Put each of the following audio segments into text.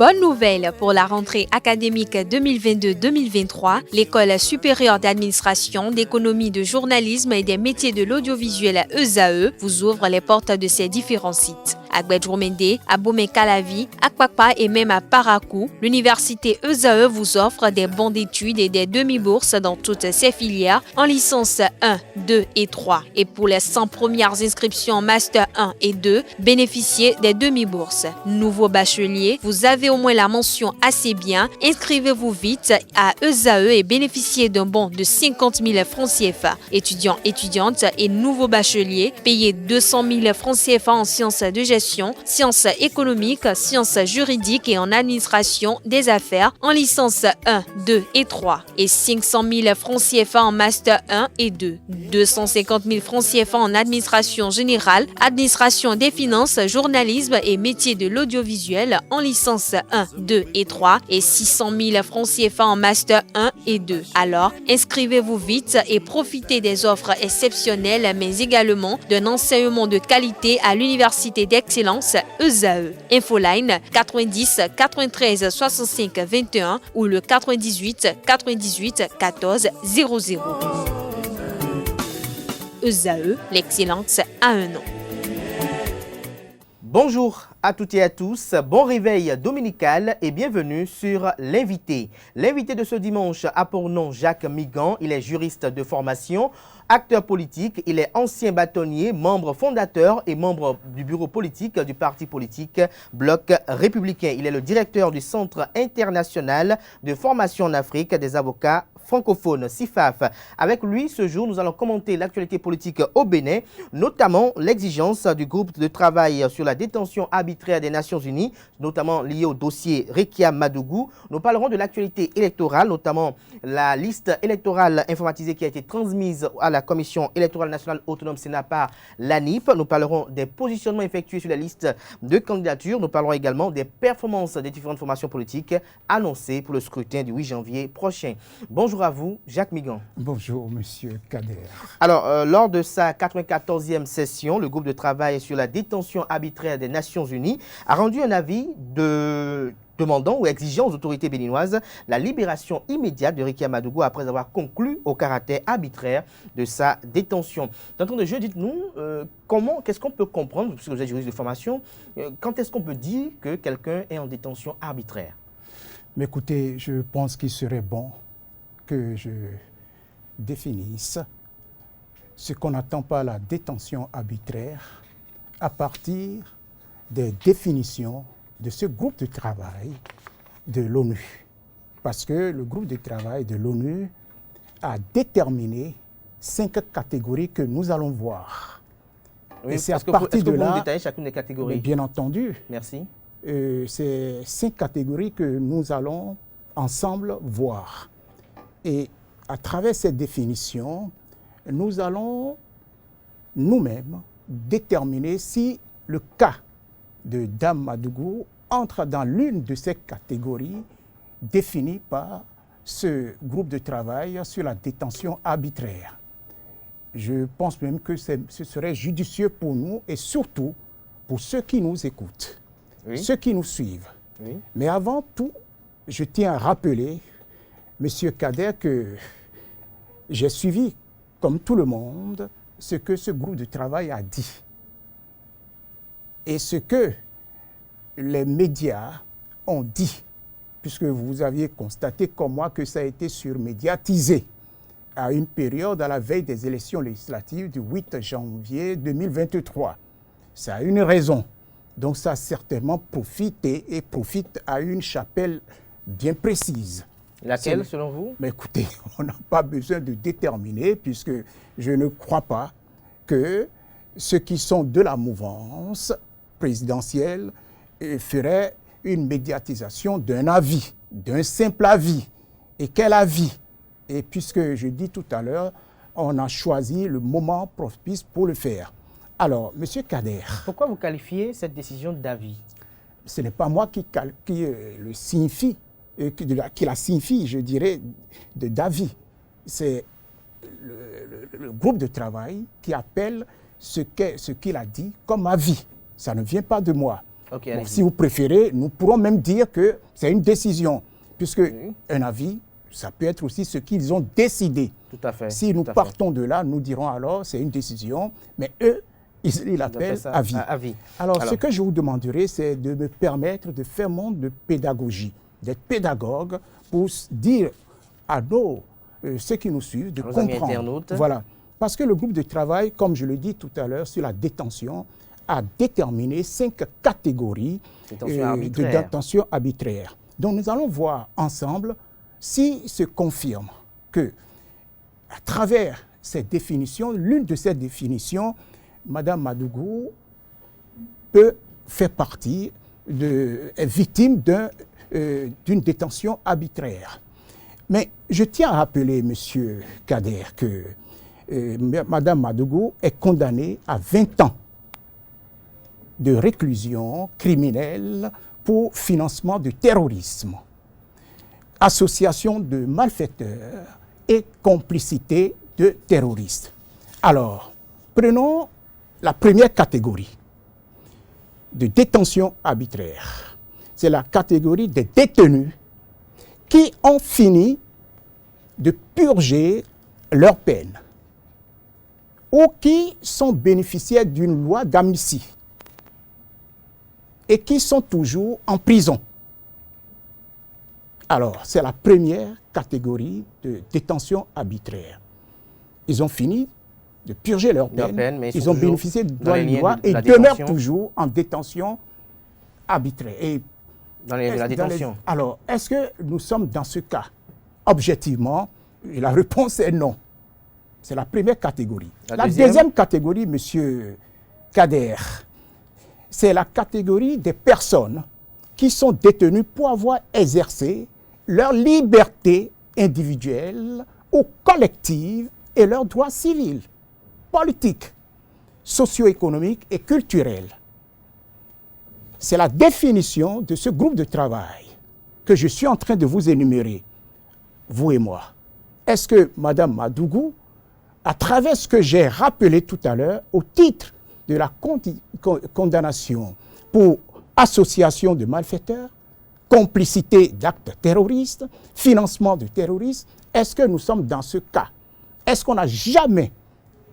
Bonne nouvelle pour la rentrée académique 2022-2023, l'École supérieure d'administration, d'économie, de journalisme et des métiers de l'audiovisuel ESAE vous ouvre les portes de ses différents sites. À Gbedjomende, à Bomé-Calavi, à Kpakpa et même à Parakou, l'université ESAE vous offre des bons d'études et des demi-bourses dans toutes ses filières en licence 1, 2 et 3. Et pour les 100 premières inscriptions en master 1 et 2, bénéficiez des demi-bourses. Nouveau bachelier, vous avez au moins la mention assez bien. Inscrivez-vous vite à ESAE et bénéficiez d'un bon de 50 000 francs CFA. Étudiants, étudiantes et nouveaux bacheliers, payez 200 000 francs CFA en sciences de gestion, sciences économiques, sciences juridiques et en administration des affaires en licence 1, 2 et 3 et 500 000 francs CFA en master 1 et 2, 250 000 francs CFA en administration générale, administration des finances, journalisme et métiers de l'audiovisuel en licence 1, 2 et 3 et 600 000 francs CFA en master 1 et 2. Alors, inscrivez-vous vite et profitez des offres exceptionnelles mais également d'un enseignement de qualité à l'université d'excellence ESAE. Infoline 90 93 65 21 ou le 98 98 14 00. ESAE, l'excellence a un nom. Bonjour à toutes et à tous, bon réveil dominical et bienvenue sur l'invité. L'invité de ce dimanche a pour nom Jacques Migan, il est juriste de formation, acteur politique, il est ancien bâtonnier, membre fondateur et membre du bureau politique du parti politique Bloc républicain. Il est le directeur du Centre international de formation en Afrique des avocats francophones, CIFAF. Avec lui, ce jour, nous allons commenter l'actualité politique au Bénin, notamment l'exigence du groupe de travail sur la détention arbitraire des Nations Unies, notamment liée au dossier Rekia Madougou. Nous parlerons de l'actualité électorale, notamment la liste électorale informatisée qui a été transmise à la Commission électorale nationale autonome Sénat par l'ANIP. Nous parlerons des positionnements effectués sur la liste de candidatures. Nous parlerons également des performances des différentes formations politiques annoncées pour le scrutin du 8 janvier prochain. Bonjour à vous, Jacques Migan. Bonjour, monsieur Kader. Alors, lors de sa 94e session, le groupe de travail sur la détention arbitraire des Nations Unies a rendu un avis demandant ou exigeant aux autorités béninoises la libération immédiate de Rekia Madougou après avoir conclu au caractère arbitraire de sa détention. D'entrée de jeu, dites-nous, qu'est-ce qu'on peut comprendre, puisque vous êtes juriste de formation, quand est-ce qu'on peut dire que quelqu'un est en détention arbitraire? Mais écoutez, je pense qu'il serait bon que je définisse ce qu'on attend par la détention arbitraire à partir des définitions de ce groupe de travail de l'ONU. Parce que le groupe de travail de l'ONU a déterminé 5 catégories que nous allons voir. Oui, et c'est à partir de là, vous détaillez chacune des catégories? Bien entendu. Merci. C'est 5 catégories que nous allons ensemble voir. Et à travers cette définition, nous allons nous-mêmes déterminer si le cas de Dame Madougou entre dans l'une de ces catégories définies par ce groupe de travail sur la détention arbitraire. Je pense même que ce serait judicieux pour nous et surtout pour ceux qui nous écoutent, oui, ceux qui nous suivent. Oui. Mais avant tout, je tiens à rappeler, Monsieur Kader, que j'ai suivi, comme tout le monde, ce que ce groupe de travail a dit. Et ce que les médias ont dit, puisque vous aviez constaté comme moi que ça a été surmédiatisé à une période à la veille des élections législatives du 8 janvier 2023. Ça a une raison. Donc ça a certainement profité et profite à une chapelle bien précise. Laquelle, selon vous? Mais écoutez, on n'a pas besoin de déterminer, puisque je ne crois pas que ceux qui sont de la mouvance présidentielle feraient une médiatisation d'un avis, d'un simple avis. Et quel avis? Et puisque je dis tout à l'heure, on a choisi le moment propice pour le faire. Alors, Monsieur Kader. Pourquoi vous qualifiez cette décision d'avis? Ce n'est pas moi qui le signifie. Qui la signifie, je dirais, d'avis. C'est le groupe de travail qui appelle ce qu'il a dit comme avis. Ça ne vient pas de moi. Ok, Bon, si vous préférez, nous pourrons même dire que c'est une décision, puisque un avis, ça peut être aussi ce qu'ils ont décidé. Tout à fait. Si nous partons de là, nous dirons alors c'est une décision, mais eux, ils l'appellent avis. Alors, ce que je vous demanderai, c'est de me permettre de faire montre de pédagogie, d'être pédagogue pour dire à ceux qui nous suivent, de comprendre. Voilà. Parce que le groupe de travail, comme je le dis tout à l'heure, sur la détention, a déterminé 5 catégories de détention arbitraire. Donc nous allons voir ensemble s'il se confirme que, à travers cette définition, l'une de ces définitions, Mme Madougou peut faire partie, est victime d'une détention arbitraire. Mais je tiens à rappeler, M. Kader, que Mme Madougou est condamnée à 20 ans de réclusion criminelle pour financement de terrorisme, association de malfaiteurs et complicité de terroristes. Alors, prenons la première catégorie de détention arbitraire. C'est la catégorie des détenus qui ont fini de purger leur peine ou qui sont bénéficiaires d'une loi d'amnistie et qui sont toujours en prison. Alors, c'est la première catégorie de détention arbitraire. Ils ont fini de purger leur peine, mais ils ont bénéficié de la loi et demeurent toujours en détention arbitraire. Et dans la détention. Alors, est-ce que nous sommes dans ce cas? Objectivement, la réponse est non. C'est la première catégorie. La deuxième catégorie, M. Kader, c'est la catégorie des personnes qui sont détenues pour avoir exercé leur liberté individuelle ou collective et leurs droits civils, politiques, socio-économiques et culturels. C'est la définition de ce groupe de travail que je suis en train de vous énumérer, vous et moi. Est-ce que Mme Madougou, à travers ce que j'ai rappelé tout à l'heure, au titre de la condamnation pour association de malfaiteurs, complicité d'actes terroristes, financement de terroristes, est-ce que nous sommes dans ce cas? Est-ce qu'on n'a jamais,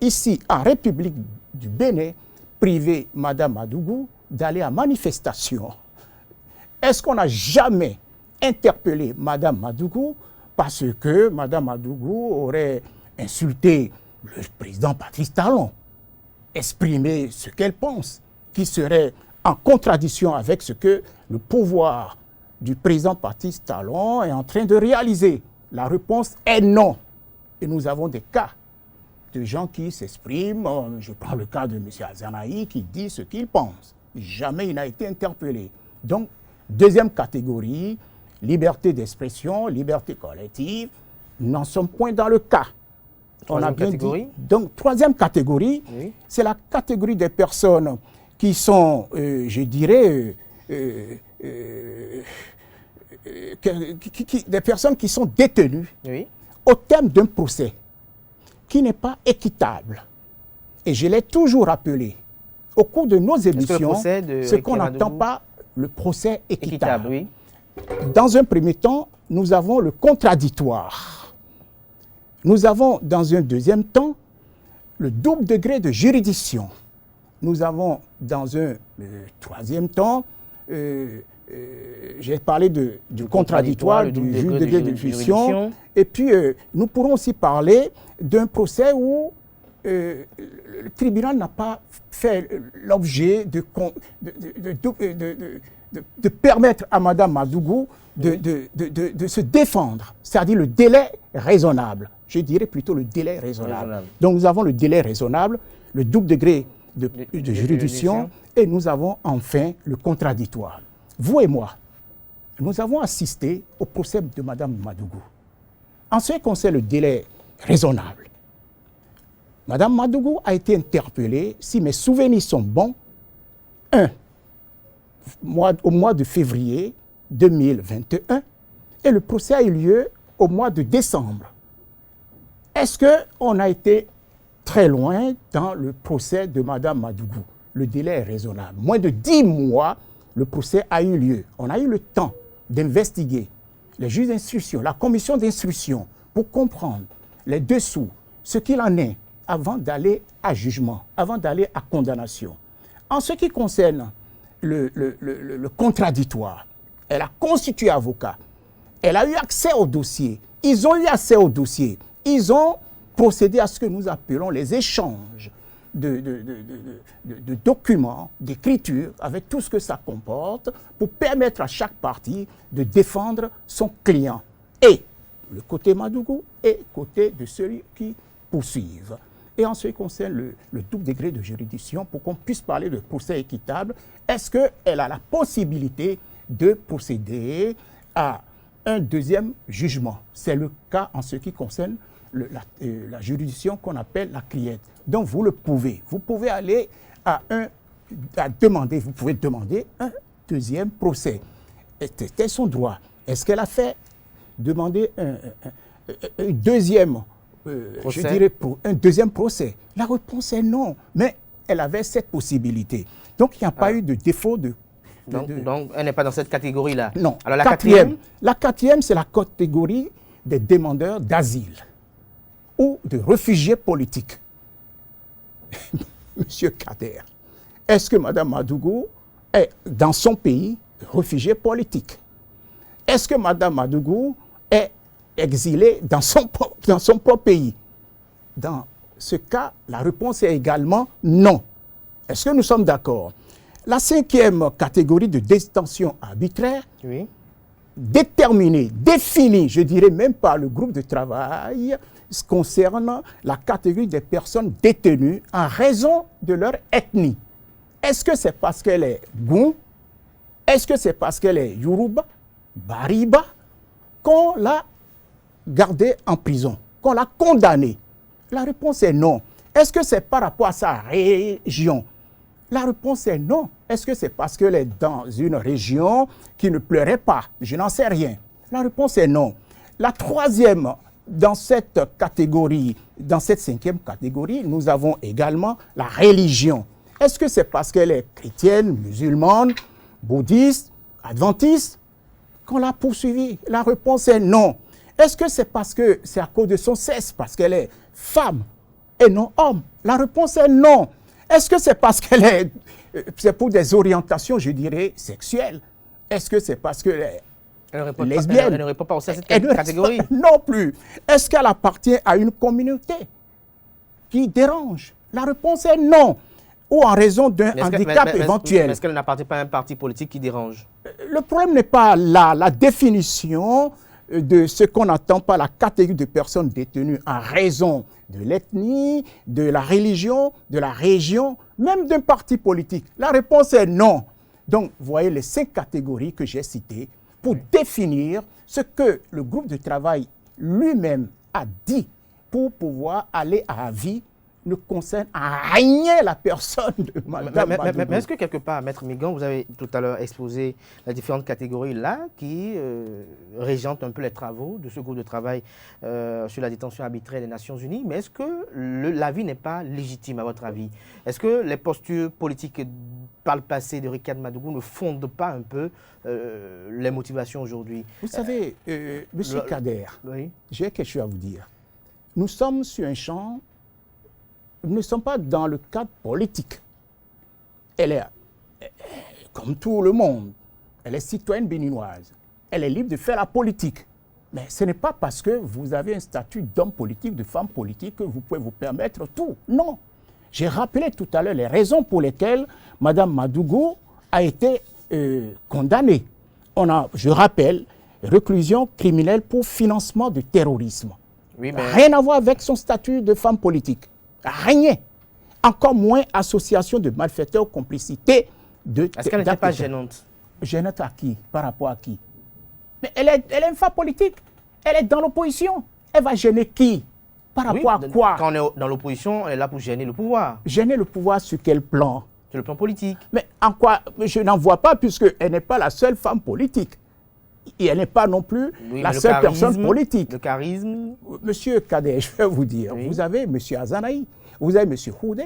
ici en République du Bénin, privé Mme Madougou d'aller à manifestation? Est-ce qu'on n'a jamais interpellé Mme Madougou parce que Mme Madougou aurait insulté le président Patrice Talon, exprimé ce qu'elle pense, qui serait en contradiction avec ce que le pouvoir du président Patrice Talon est en train de réaliser? La réponse est non. Et nous avons des cas de gens qui s'expriment. Je prends le cas de M. Azanaï qui dit ce qu'il pense. Jamais il n'a été interpellé. Donc, deuxième catégorie, liberté d'expression, liberté collective, nous n'en sommes point dans le cas. On a bien dit. Donc, troisième catégorie, oui, c'est la catégorie des personnes qui sont, je dirais, des personnes qui sont détenues, oui, au terme d'un procès qui n'est pas équitable. Et je l'ai toujours rappelé au cours de nos émissions, ce qu'on n'entend pas le procès équitable. Oui. Dans un premier temps, nous avons le contradictoire. Nous avons, dans un deuxième temps, le double degré de juridiction. Nous avons, dans un troisième temps, j'ai parlé du contradictoire, du double degré de juridiction. Et puis, nous pourrons aussi parler d'un procès où le tribunal n'a pas fait l'objet de permettre à Mme Madougou de se défendre, c'est-à-dire le délai raisonnable. Je dirais plutôt le délai raisonnable. Donc nous avons le délai raisonnable, le double degré de juridiction, et nous avons enfin le contradictoire. Vous et moi, nous avons assisté au procès de Mme Madougou. En ce qui concerne le délai raisonnable, Mme Madougou a été interpellée, si mes souvenirs sont bons, au mois de février 2021, et le procès a eu lieu au mois de décembre. Est-ce qu'on a été très loin dans le procès de Mme Madougou? Le délai est raisonnable. Moins de 10 mois, le procès a eu lieu. On a eu le temps d'investiguer les juges d'instruction, la commission d'instruction, pour comprendre les dessous, ce qu'il en est, avant d'aller à jugement, avant d'aller à condamnation. En ce qui concerne le contradictoire, elle a constitué avocat, elle a eu accès au dossier, ils ont eu accès au dossier, ils ont procédé à ce que nous appelons les échanges de documents, d'écriture, avec tout ce que ça comporte, pour permettre à chaque partie de défendre son client. Et le côté Madougou et le côté de ceux qui poursuivent. Et en ce qui concerne le double degré de juridiction, pour qu'on puisse parler de procès équitable, est-ce qu'elle a la possibilité de procéder à un deuxième jugement? C'est le cas en ce qui concerne la juridiction qu'on appelle la criette. Donc vous le pouvez. Vous pouvez aller vous pouvez demander un deuxième procès. C'était son droit. Est-ce qu'elle a fait demander un deuxième un deuxième procès? La réponse est non. Mais elle avait cette possibilité. Donc il n'y a pas eu de défaut de... Donc elle n'est pas dans cette catégorie-là. Non. Alors la quatrième, c'est la catégorie des demandeurs d'asile ou de réfugiés politiques. Monsieur Kader, est-ce que Mme Madougou est dans son pays réfugiée politique? Est-ce que Mme Madougou est exilée dans son propre pays? Dans ce cas, la réponse est également non. Est-ce que nous sommes d'accord? La cinquième catégorie de détention arbitraire, oui, déterminée, définie, je dirais même par le groupe de travail, concerne la catégorie des personnes détenues en raison de leur ethnie. Est-ce que c'est parce qu'elle est Goun? Est-ce que c'est parce qu'elle est Yoruba, Bariba, qu'on l'a gardée en prison, qu'on l'a condamnée? La réponse est non. Est-ce que c'est par rapport à sa région? La réponse est non. Est-ce que c'est parce qu'elle est dans une région qui ne pleurait pas? Je n'en sais rien. La réponse est non. La troisième, dans cette catégorie, dans cette cinquième catégorie, nous avons également la religion. Est-ce que c'est parce qu'elle est chrétienne, musulmane, bouddhiste, adventiste qu'on l'a poursuivie? La réponse est non. Est-ce que c'est parce que c'est à cause de son sexe, parce qu'elle est femme et non homme? La réponse est non. Est-ce que c'est parce c'est pour des orientations, je dirais, sexuelles? Est-ce que c'est parce qu'elle est lesbienne? Elle ne répond pas aussi à cette catégorie. Non plus. Est-ce qu'elle appartient à une communauté qui dérange? La réponse est non. Ou en raison d'un handicap éventuel. Est-ce qu'elle n'appartient pas à un parti politique qui dérange? Le problème n'est pas là. La définition de ce qu'on attend par la catégorie de personnes détenues en raison de l'ethnie, de la religion, de la région, même d'un parti politique. La réponse est non. Donc, vous voyez les 5 catégories que j'ai citées pour définir ce que le groupe de travail lui-même a dit pour pouvoir aller à avis ne concerne à rien la personne de Mme Madougou. Mais est-ce que quelque part, Maître Migan, vous avez tout à l'heure exposé les différentes catégories là qui régentent un peu les travaux de ce groupe de travail sur la détention arbitraire des Nations Unies, mais est-ce que l'avis n'est pas légitime à votre avis? Est-ce que les postures politiques par le passé de Ricard Madougou ne fondent pas un peu les motivations aujourd'hui? Vous savez, Monsieur Kader, oui, j'ai quelque chose à vous dire. Nous sommes sur un champ. Nous ne sommes pas dans le cadre politique. Elle est, comme tout le monde, elle est citoyenne béninoise. Elle est libre de faire la politique. Mais ce n'est pas parce que vous avez un statut d'homme politique, de femme politique, que vous pouvez vous permettre tout. Non. J'ai rappelé tout à l'heure les raisons pour lesquelles Mme Madougou a été condamnée. Je rappelle, réclusion criminelle pour financement de terrorisme. Oui, mais... Rien à voir avec son statut de femme politique. Rien. Encore moins association de malfaiteurs ou complicité de... Est-ce qu'elle n'était pas gênante? Gênante à qui? Par rapport à qui? Mais elle est une femme politique. Elle est dans l'opposition. Elle va gêner qui? Par rapport à quoi? Quand on est dans l'opposition, elle est là pour gêner le pouvoir. Gêner le pouvoir sur quel plan? Sur le plan politique. Mais en quoi? Je n'en vois pas, puisqu'elle n'est pas la seule femme politique. Et elle n'est pas non plus la seule personne politique. Le charisme. Monsieur Kader, je vais vous dire, vous avez M. Azanaï, vous avez M. Houdé,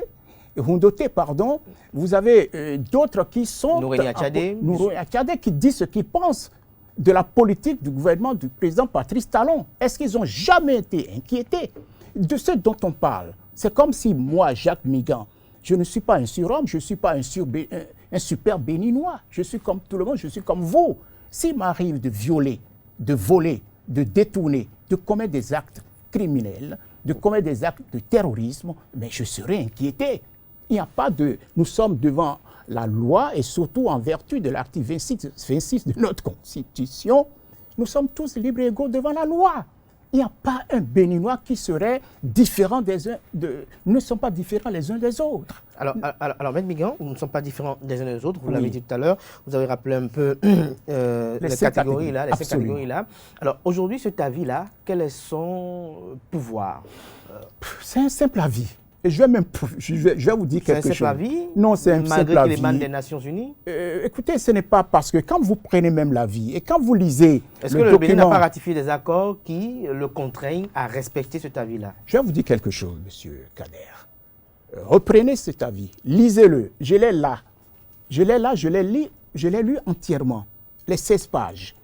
Hundoté, pardon, vous avez d'autres qui sont... Noureni Achadé, qui disent ce qu'ils pensent de la politique du gouvernement du président Patrice Talon. Est-ce qu'ils n'ont jamais été inquiétés de ce dont on parle? C'est comme si moi, Jacques Migan, je ne suis pas un surhomme, je ne suis pas un super béninois. Je suis comme tout le monde, je suis comme vous. S'il m'arrive de violer, de voler, de détourner, de commettre des actes criminels, de commettre des actes de terrorisme, mais je serai inquiété. Il n'y a pas de... Nous sommes devant la loi et surtout en vertu de l'article 26 de notre Constitution, nous sommes tous libres et égaux devant la loi. Il n'y a pas un Béninois qui serait différent des uns. Nous ne sommes pas différents les uns des autres. Alors Maître Migan, nous ne sommes pas différents des uns des autres. Vous l'avez dit tout à l'heure. Vous avez rappelé un peu les catégories là, les 5 catégories là. Alors aujourd'hui, cet avis-là, quel est son pouvoir? C'est un simple avis. Et je vais vous dire quelque chose. C'est un simple avis? Non, c'est un simple avis. Malgré les demandes des Nations Unies? Écoutez, ce n'est pas parce que quand vous prenez même l'avis et quand vous lisez est-ce que le Bénin n'a pas ratifié des accords qui le contraignent à respecter cet avis-là? Je vais vous dire quelque chose, monsieur Kader. Reprenez cet avis, lisez-le. Je l'ai là. Je l'ai lu entièrement, les 16 pages.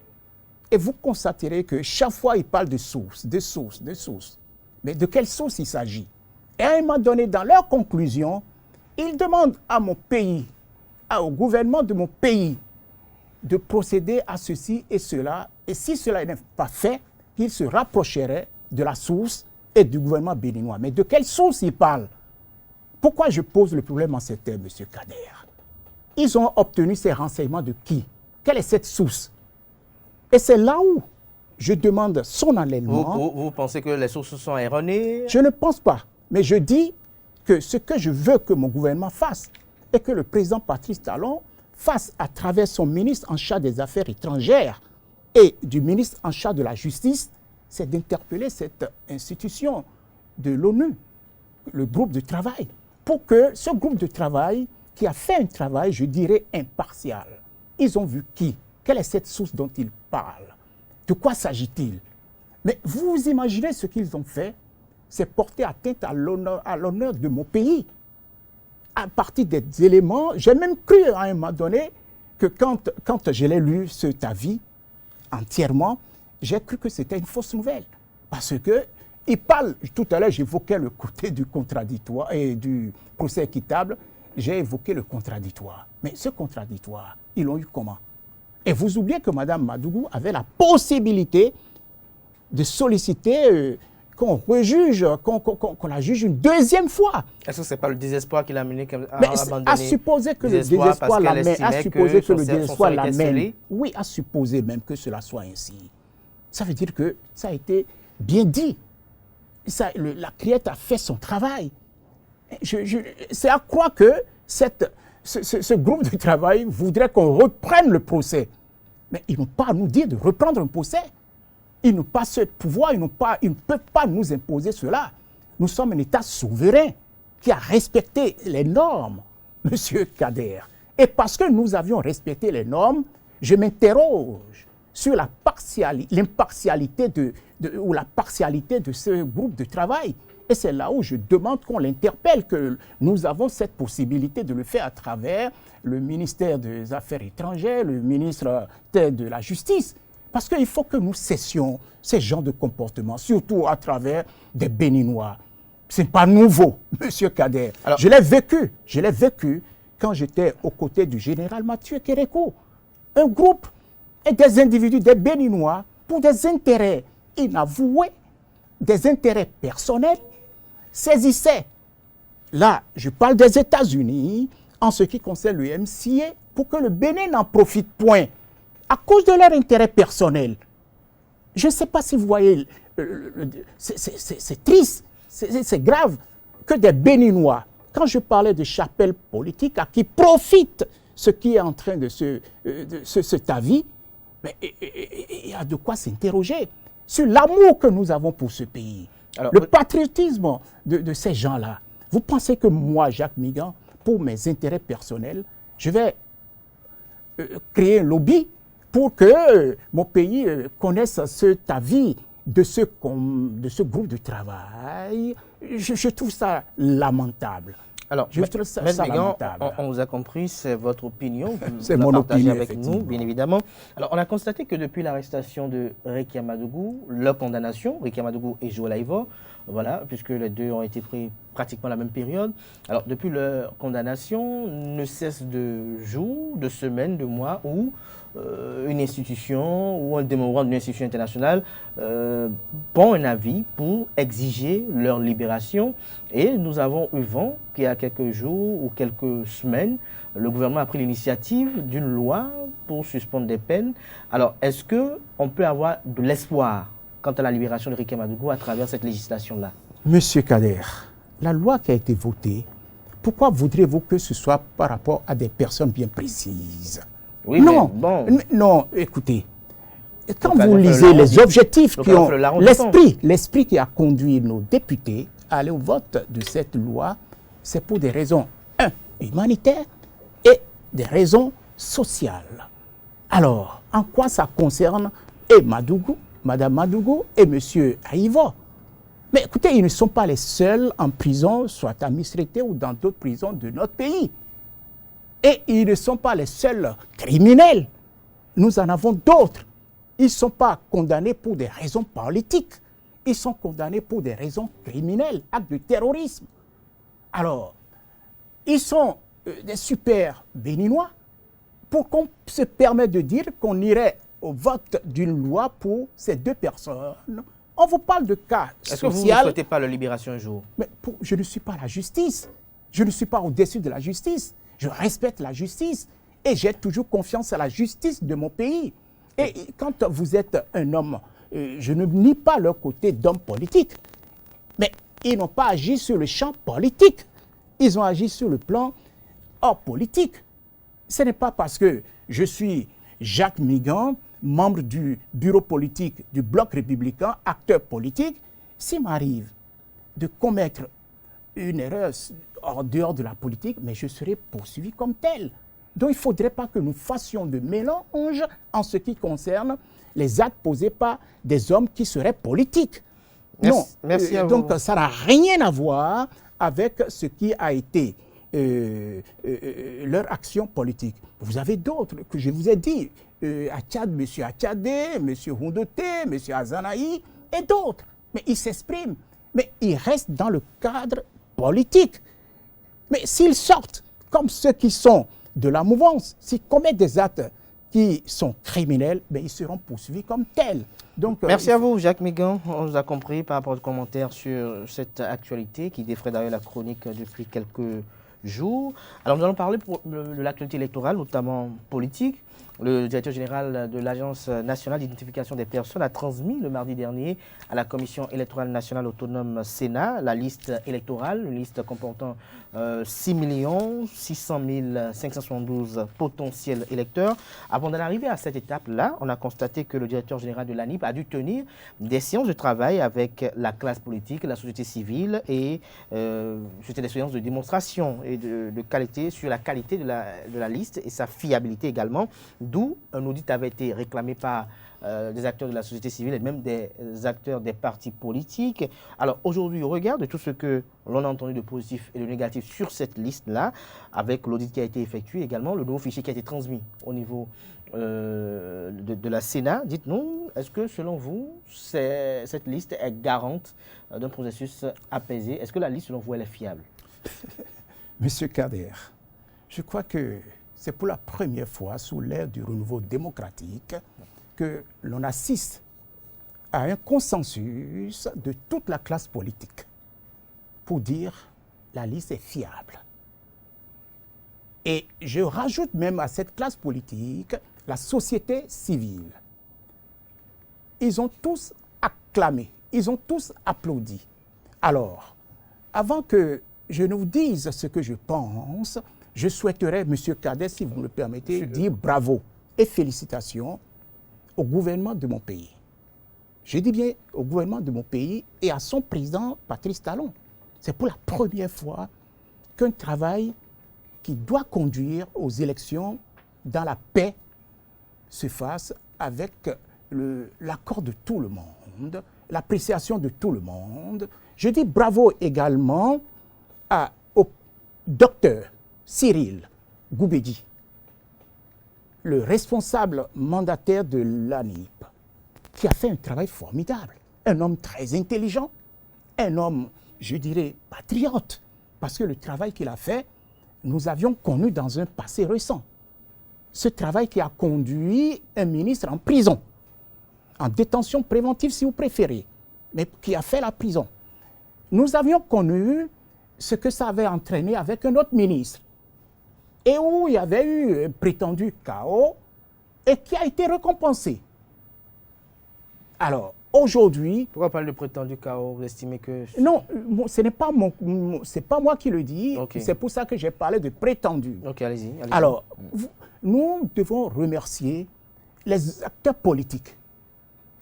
Et vous constaterez que chaque fois, il parle de sources, de sources, de sources. Mais de quelle source il s'agit? Et à un moment donné, dans leur conclusion, ils demandent à mon pays, au gouvernement de mon pays, de procéder à ceci et cela. Et si cela n'est pas fait, ils se rapprocheraient de la source et du gouvernement béninois. Mais de quelle source ils parlent? Pourquoi je pose le problème en ces termes, M. Kader? Ils ont obtenu ces renseignements de qui? Quelle est cette source? Et c'est là où je demande son enlèvement. Vous pensez que les sources sont erronées? Je ne pense pas. Mais je dis que ce que je veux que mon gouvernement fasse et que le président Patrice Talon fasse à travers son ministre en charge des Affaires étrangères et du ministre en charge de la Justice, c'est d'interpeller cette institution de l'ONU, le groupe de travail, pour que ce groupe de travail qui a fait un travail, je dirais, impartial, ils ont vu qui? Quelle est cette source dont ils parlent? De quoi s'agit-il? Mais vous imaginez ce qu'ils ont fait? C'est porter atteinte à l'honneur de mon pays. À partir des éléments, j'ai même cru à un moment donné que quand je l'ai lu, cet avis, entièrement, j'ai cru que c'était une fausse nouvelle. Parce que il parle, tout à l'heure j'évoquais le côté du contradictoire et du procès équitable, j'ai évoqué le contradictoire. Mais ce contradictoire, ils l'ont eu comment? Et vous oubliez que Mme Madougou avait la possibilité de solliciter qu'on rejuge, qu'on la juge une deuxième fois. Est-ce que ce n'est pas le désespoir qui l'a amené à abandonner? À supposer que le désespoir l'amène. Oui, à supposer même que cela soit ainsi. Ça veut dire que ça a été bien dit. La criette a fait son travail. C'est à croire que ce groupe de travail voudrait qu'on reprenne le procès. Mais ils n'ont pas à nous dire de reprendre un procès. Ils n'ont pas ce pouvoir, ils ne peuvent pas nous imposer cela. Nous sommes un État souverain qui a respecté les normes, M. Kader. Et parce que nous avions respecté les normes, je m'interroge sur l'impartialité ou la partialité de ce groupe de travail. Et c'est là où je demande qu'on l'interpelle, que nous avons cette possibilité de le faire à travers le ministère des Affaires étrangères, le ministre de la Justice. Parce qu'il faut que nous cessions ces genres de comportements, surtout à travers des Béninois. Ce n'est pas nouveau, M. Kader. Alors, je l'ai vécu quand j'étais aux côtés du général Mathieu Kérékou. Un groupe et des individus, des Béninois, pour des intérêts inavoués, des intérêts personnels, saisissaient. Là, je parle des États-Unis, en ce qui concerne le MCA, pour que le Bénin n'en profite point. À cause de leur intérêt personnel. Je ne sais pas si vous voyez, c'est triste, c'est grave que des Béninois, quand je parlais de chapelle politique, à qui profite ce qui est en train de cet avis, mais il y a de quoi s'interroger sur l'amour que nous avons pour ce pays. Alors, le patriotisme de ces gens-là. Vous pensez que moi, Jacques Migan, pour mes intérêts personnels, je vais créer un lobby pour que mon pays connaisse cet avis de ce groupe de travail? Je trouve ça lamentable. Alors, je trouve ça Maître Migan, lamentable. on vous a compris, c'est votre opinion. C'est vous la mon partagez opinion, avec nous, bien évidemment. Alors, on a constaté que depuis l'arrestation de Rekia Madougou, leur condamnation, Rekia Madougou et Joël Aïvo, voilà, puisque les deux ont été pris pratiquement à la même période. Alors, depuis leur condamnation, ne cesse de jours, de semaines, de mois où une institution ou un démembrement d'une institution internationale prend un avis pour exiger leur libération. Et nous avons eu vent qu'il y a quelques jours ou quelques semaines, le gouvernement a pris l'initiative d'une loi pour suspendre des peines. Alors, est-ce qu'on peut avoir de l'espoir quant à la libération de Rekia Madougou à travers cette législation-là? Monsieur Kader, la loi qui a été votée, pourquoi voudriez-vous que ce soit par rapport à des personnes bien précises? Oui, non, mais bon. non, écoutez, quand Donc, vous lisez les objectifs qui ont l'esprit qui a conduit nos députés à aller au vote de cette loi, c'est pour des raisons, humanitaires et des raisons sociales. Alors, en quoi ça concerne Madougou, Madame Madougou et Monsieur Aïvo? Mais écoutez, ils ne sont pas les seuls en prison, soit à Misrete ou dans d'autres prisons de notre pays. Et ils ne sont pas les seuls criminels. Nous en avons d'autres. Ils ne sont pas condamnés pour des raisons politiques. Ils sont condamnés pour des raisons criminelles, actes de terrorisme. Alors, ils sont des super béninois. Pour qu'on se permette de dire qu'on irait au vote d'une loi pour ces deux personnes, on vous parle de cas social. Est-ce que vous ne souhaitez pas leur libération un jour? Mais je ne suis pas la justice. Je ne suis pas au-dessus de la justice. Je respecte la justice et j'ai toujours confiance à la justice de mon pays. Et quand vous êtes un homme, je ne nie pas leur côté d'homme politique, mais ils n'ont pas agi sur le champ politique. Ils ont agi sur le plan hors politique. Ce n'est pas parce que je suis Jacques Migan, membre du bureau politique du Bloc républicain, acteur politique, s'il m'arrive de commettre une erreur en dehors de la politique, mais je serai poursuivi comme tel. Donc il ne faudrait pas que nous fassions de mélange en ce qui concerne les actes posés par des hommes qui seraient politiques. Merci, non, merci à vous. Donc ça n'a rien à voir avec ce qui a été leur action politique. Vous avez d'autres que je vous ai dit, Tchad, M. Atchadé, M. Houndoté, M. Azanaï et d'autres. Mais ils s'expriment, mais ils restent dans le cadre politique. Mais s'ils sortent comme ceux qui sont de la mouvance, s'ils commettent des actes qui sont criminels, ben ils seront poursuivis comme tels. Donc, merci à vous, Jacques Migan. On vous a compris par rapport aux commentaires sur cette actualité qui défraie d'ailleurs la chronique depuis quelques jours. Alors nous allons parler de l'actualité électorale, notamment politique. Le directeur général de l'Agence nationale d'identification des personnes a transmis le mardi dernier à la Commission électorale nationale autonome Sénat la liste électorale, une liste comportant 6 600 572 potentiels électeurs. Avant d'en arriver à cette étape-là, on a constaté que le directeur général de l'ANIP a dû tenir des séances de travail avec la classe politique, la société civile et c'était des séances de démonstration et de qualité sur la qualité de la liste et sa fiabilité également. D'où un audit avait été réclamé par des acteurs de la société civile et même des acteurs des partis politiques. Alors aujourd'hui, au regard de tout ce que l'on a entendu de positif et de négatif sur cette liste-là, avec l'audit qui a été effectué également, le nouveau fichier qui a été transmis au niveau de la Sénat, dites-nous, est-ce que selon vous, cette liste est garante d'un processus apaisé? Est-ce que la liste, selon vous, elle est fiable? Monsieur Kader, je crois que c'est pour la première fois sous l'ère du renouveau démocratique que l'on assiste à un consensus de toute la classe politique pour dire la liste est fiable. Et je rajoute même à cette classe politique la société civile. Ils ont tous acclamé, ils ont tous applaudi. Alors, avant que je ne vous dise ce que je pense, je souhaiterais, M. Kader, si vous me le permettez, dire bravo et félicitations au gouvernement de mon pays. Je dis bien au gouvernement de mon pays et à son président, Patrice Talon. C'est pour la première fois qu'un travail qui doit conduire aux élections dans la paix se fasse avec l'accord de tout le monde, l'appréciation de tout le monde. Je dis bravo également au docteur Cyril Goubedi, le responsable mandataire de l'ANIP, qui a fait un travail formidable, un homme très intelligent, un homme, je dirais, patriote, parce que le travail qu'il a fait, nous avions connu dans un passé récent. Ce travail qui a conduit un ministre en prison, en détention préventive si vous préférez, mais qui a fait la prison. Nous avions connu ce que ça avait entraîné avec un autre ministre, et où il y avait eu un prétendu chaos, et qui a été récompensé. Alors, aujourd'hui... Pourquoi parler de prétendu chaos? Vous estimez que... Non, ce n'est pas, c'est pas moi qui le dis, Okay. C'est pour ça que j'ai parlé de prétendu. Ok, allez-y. Alors, nous devons remercier les acteurs politiques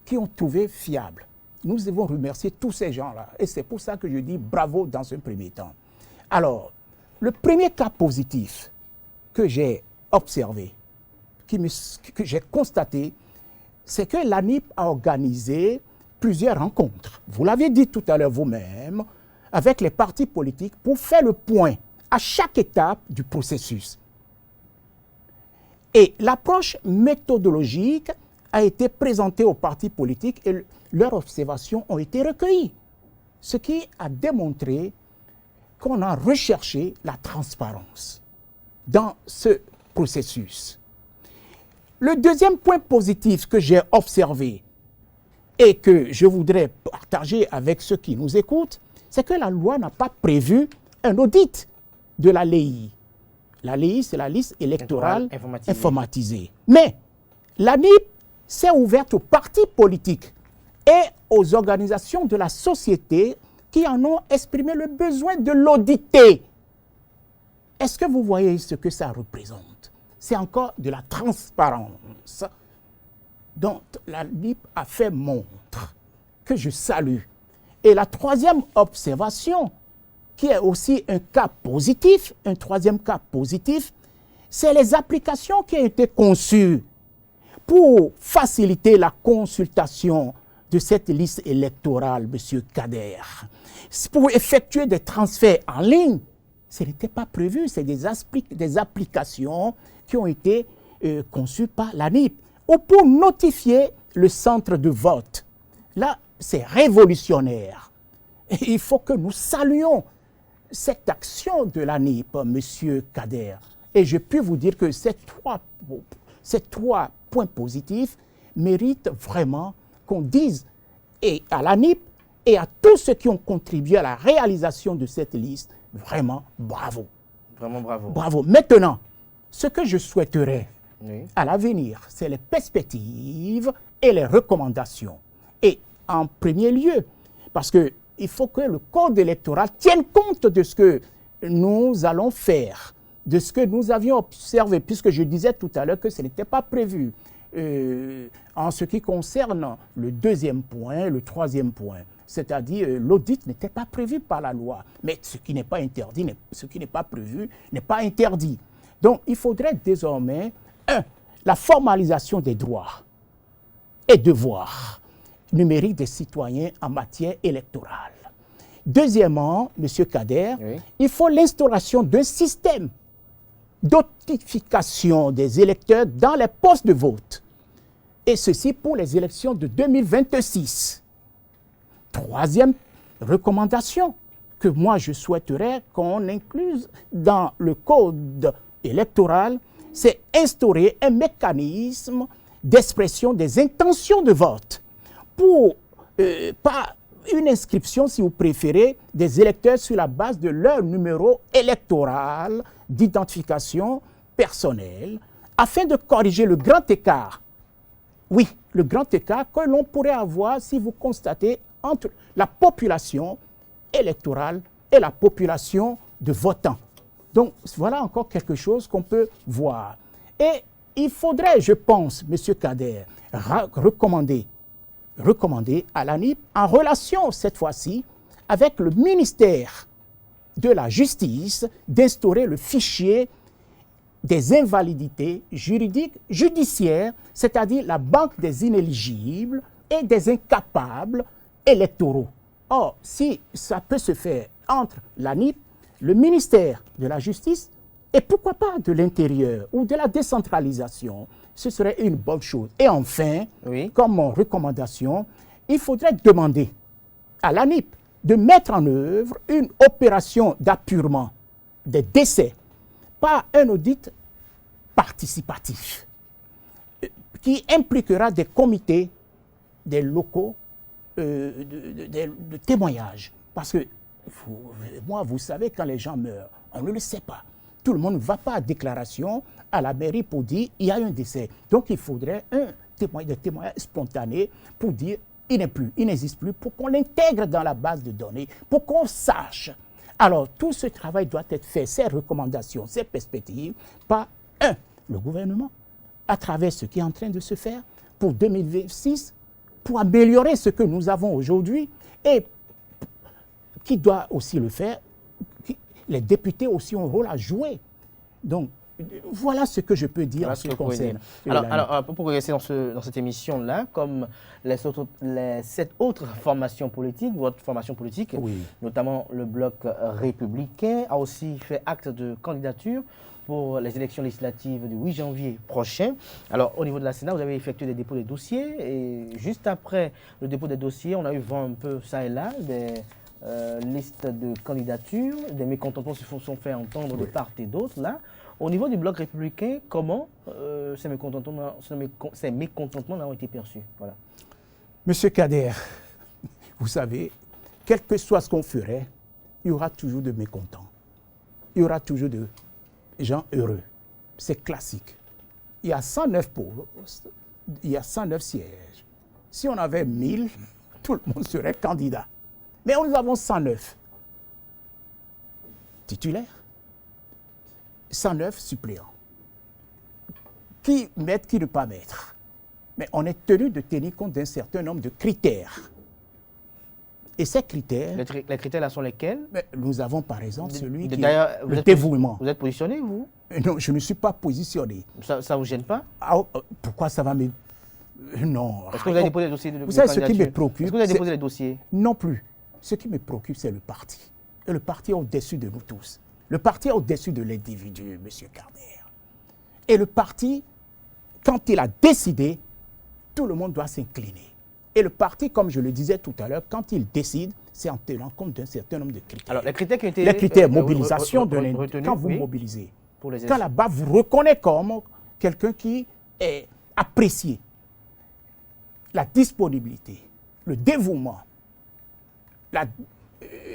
qui ont trouvé fiable. Nous devons remercier tous ces gens-là. Et c'est pour ça que je dis bravo dans un premier temps. Alors, le premier cas positif que j'ai observé, que j'ai constaté, c'est que l'ANIP a organisé plusieurs rencontres. Vous l'avez dit tout à l'heure vous-même, avec les partis politiques pour faire le point à chaque étape du processus. Et l'approche méthodologique a été présentée aux partis politiques et leurs observations ont été recueillies. Ce qui a démontré qu'on a recherché la transparence dans ce processus. Le deuxième point positif que j'ai observé et que je voudrais partager avec ceux qui nous écoutent, c'est que la loi n'a pas prévu un audit de la LEI. La LEI, c'est la liste électorale informatisée. Mais l'ANIP s'est ouverte aux partis politiques et aux organisations de la société qui en ont exprimé le besoin de l'auditer. Est-ce que vous voyez ce que ça représente? C'est encore de la transparence dont l'ANIP a fait montre, que je salue. Et la troisième observation, qui est aussi un cas positif, un troisième cas positif, c'est les applications qui ont été conçues pour faciliter la consultation de cette liste électorale, M. Kader. Pour effectuer des transferts en ligne, ce n'était pas prévu, c'est des applications qui ont été conçues par l'ANIP, ou pour notifier le centre de vote. Là, c'est révolutionnaire. Et il faut que nous saluions cette action de l'ANIP, M. Kader. Et je peux vous dire que ces trois points positifs méritent vraiment qu'on dise et à l'ANIP et à tous ceux qui ont contribué à la réalisation de cette liste, vraiment bravo. Vraiment bravo. Bravo. Maintenant, ce que je souhaiterais Oui. à l'avenir, c'est les perspectives et les recommandations. Et en premier lieu, parce qu'il faut que le code électoral tienne compte de ce que nous allons faire, de ce que nous avions observé, puisque je disais tout à l'heure que ce n'était pas prévu. En ce qui concerne le deuxième point, le troisième point, c'est-à-dire l'audit n'était pas prévu par la loi. Mais ce qui n'est pas interdit, ce qui n'est pas prévu n'est pas interdit. Donc il faudrait désormais, la formalisation des droits et devoirs numériques des citoyens en matière électorale. Deuxièmement, M. Kader, oui, il faut l'instauration d'un système d'authentification des électeurs dans les postes de vote. Et ceci pour les élections de 2026. Troisième recommandation que moi je souhaiterais qu'on incluse dans le code électoral, c'est instaurer un mécanisme d'expression des intentions de vote pour, pas une inscription, si vous préférez, des électeurs sur la base de leur numéro électoral d'identification personnelle, afin de corriger le grand écart. Oui, le grand écart que l'on pourrait avoir si vous constatez entre la population électorale et la population de votants. Donc, voilà encore quelque chose qu'on peut voir. Et il faudrait, je pense, M. Kader, recommander à l'ANIP, en relation cette fois-ci avec le ministère de la Justice, d'instaurer le fichier des invalidités juridiques judiciaires, c'est-à-dire la banque des inéligibles et des incapables électoraux. Or, si ça peut se faire entre l'ANIP, le ministère de la Justice et pourquoi pas de l'Intérieur ou de la décentralisation. Ce serait une bonne chose. Et enfin, comme recommandation, il faudrait demander à l'ANIP de mettre en œuvre une opération d'appurement des décès, pas un audit participatif, qui impliquera des comités, des locaux de témoignage. Parce que, moi, vous savez, quand les gens meurent, on ne le sait pas. Tout le monde ne va pas à déclaration à la mairie pour dire il y a un décès. Donc, il faudrait des témoignages spontanés pour dire il n'est plus, il n'existe plus, pour qu'on l'intègre dans la base de données, pour qu'on sache. Alors, tout ce travail doit être fait, ces recommandations, ces perspectives, par le gouvernement, à travers ce qui est en train de se faire pour 2026, pour améliorer ce que nous avons aujourd'hui, et qui doit aussi le faire, les députés aussi ont un rôle à jouer. Donc, voilà ce que je peux dire en ce qui concerne. Alors, pour progresser dans cette émission-là, comme les 7 autres formations politiques, votre formation politique, notamment le Bloc républicain, a aussi fait acte de candidature pour les élections législatives du 8 janvier prochain. Alors, au niveau de la Sénat, vous avez effectué des dépôts de dossiers, et juste après le dépôt des dossiers, on a eu vent un peu ça et là, des listes de candidatures, des mécontentements se sont fait entendre de part et d'autre, là. Au niveau du Bloc républicain, comment ces mécontentements ont été perçus? Voilà. Monsieur Kader, vous savez, quel que soit ce qu'on ferait, il y aura toujours de mécontents. Il y aura toujours de gens heureux. C'est classique. Il y a 109 postes, il y a 109 sièges. Si on avait 1000, tout le monde serait candidat. Mais nous avons 109 titulaires. 109 suppléants. Qui mettre, qui ne pas mettre. Mais on est tenu de tenir compte d'un certain nombre de critères. Et ces critères... Les critères là sont lesquels? Nous avons par exemple celui qui est le dévouement. Vous êtes positionné, vous? Non, je ne suis pas positionné. Ça ne vous gêne pas? Pourquoi ça va me... Non. Est-ce que vous avez déposé les dossiers de Vous savez ce qui me préoccupe? Est-ce que vous avez déposé les dossiers? Non plus. Ce qui me préoccupe, c'est le parti. Et le parti est au-dessus de nous tous. Le parti est au-dessus de l'individu, M. Carner. Et le parti, quand il a décidé, tout le monde doit s'incliner. Et le parti, comme je le disais tout à l'heure, quand il décide, c'est en tenant compte d'un certain nombre de critères. Alors, les critères qui ont été... Les critères, mobilisation, quand vous mobilisez, quand là-bas, vous reconnaissez comme quelqu'un qui est apprécié, la disponibilité, le dévouement,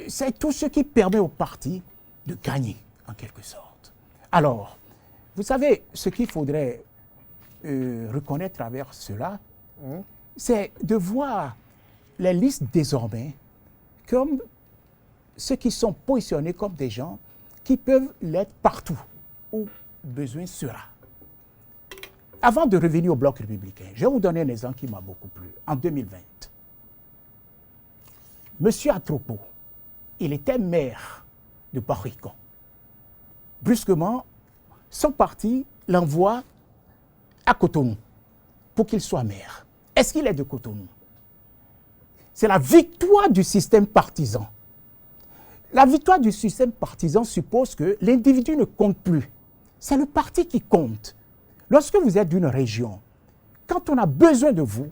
c'est tout ce qui permet au parti de gagner, en quelque sorte. Alors, vous savez, ce qu'il faudrait reconnaître à travers cela, c'est de voir les listes désormais comme ceux qui sont positionnés comme des gens qui peuvent l'être partout où besoin sera. Avant de revenir au Bloc républicain, je vais vous donner un exemple qui m'a beaucoup plu. En 2020, M. Atropo, il était maire de Barrico. Brusquement, son parti l'envoie à Cotonou pour qu'il soit maire. Est-ce qu'il est de Cotonou? C'est la victoire du système partisan. La victoire du système partisan suppose que l'individu ne compte plus. C'est le parti qui compte. Lorsque vous êtes d'une région, quand on a besoin de vous,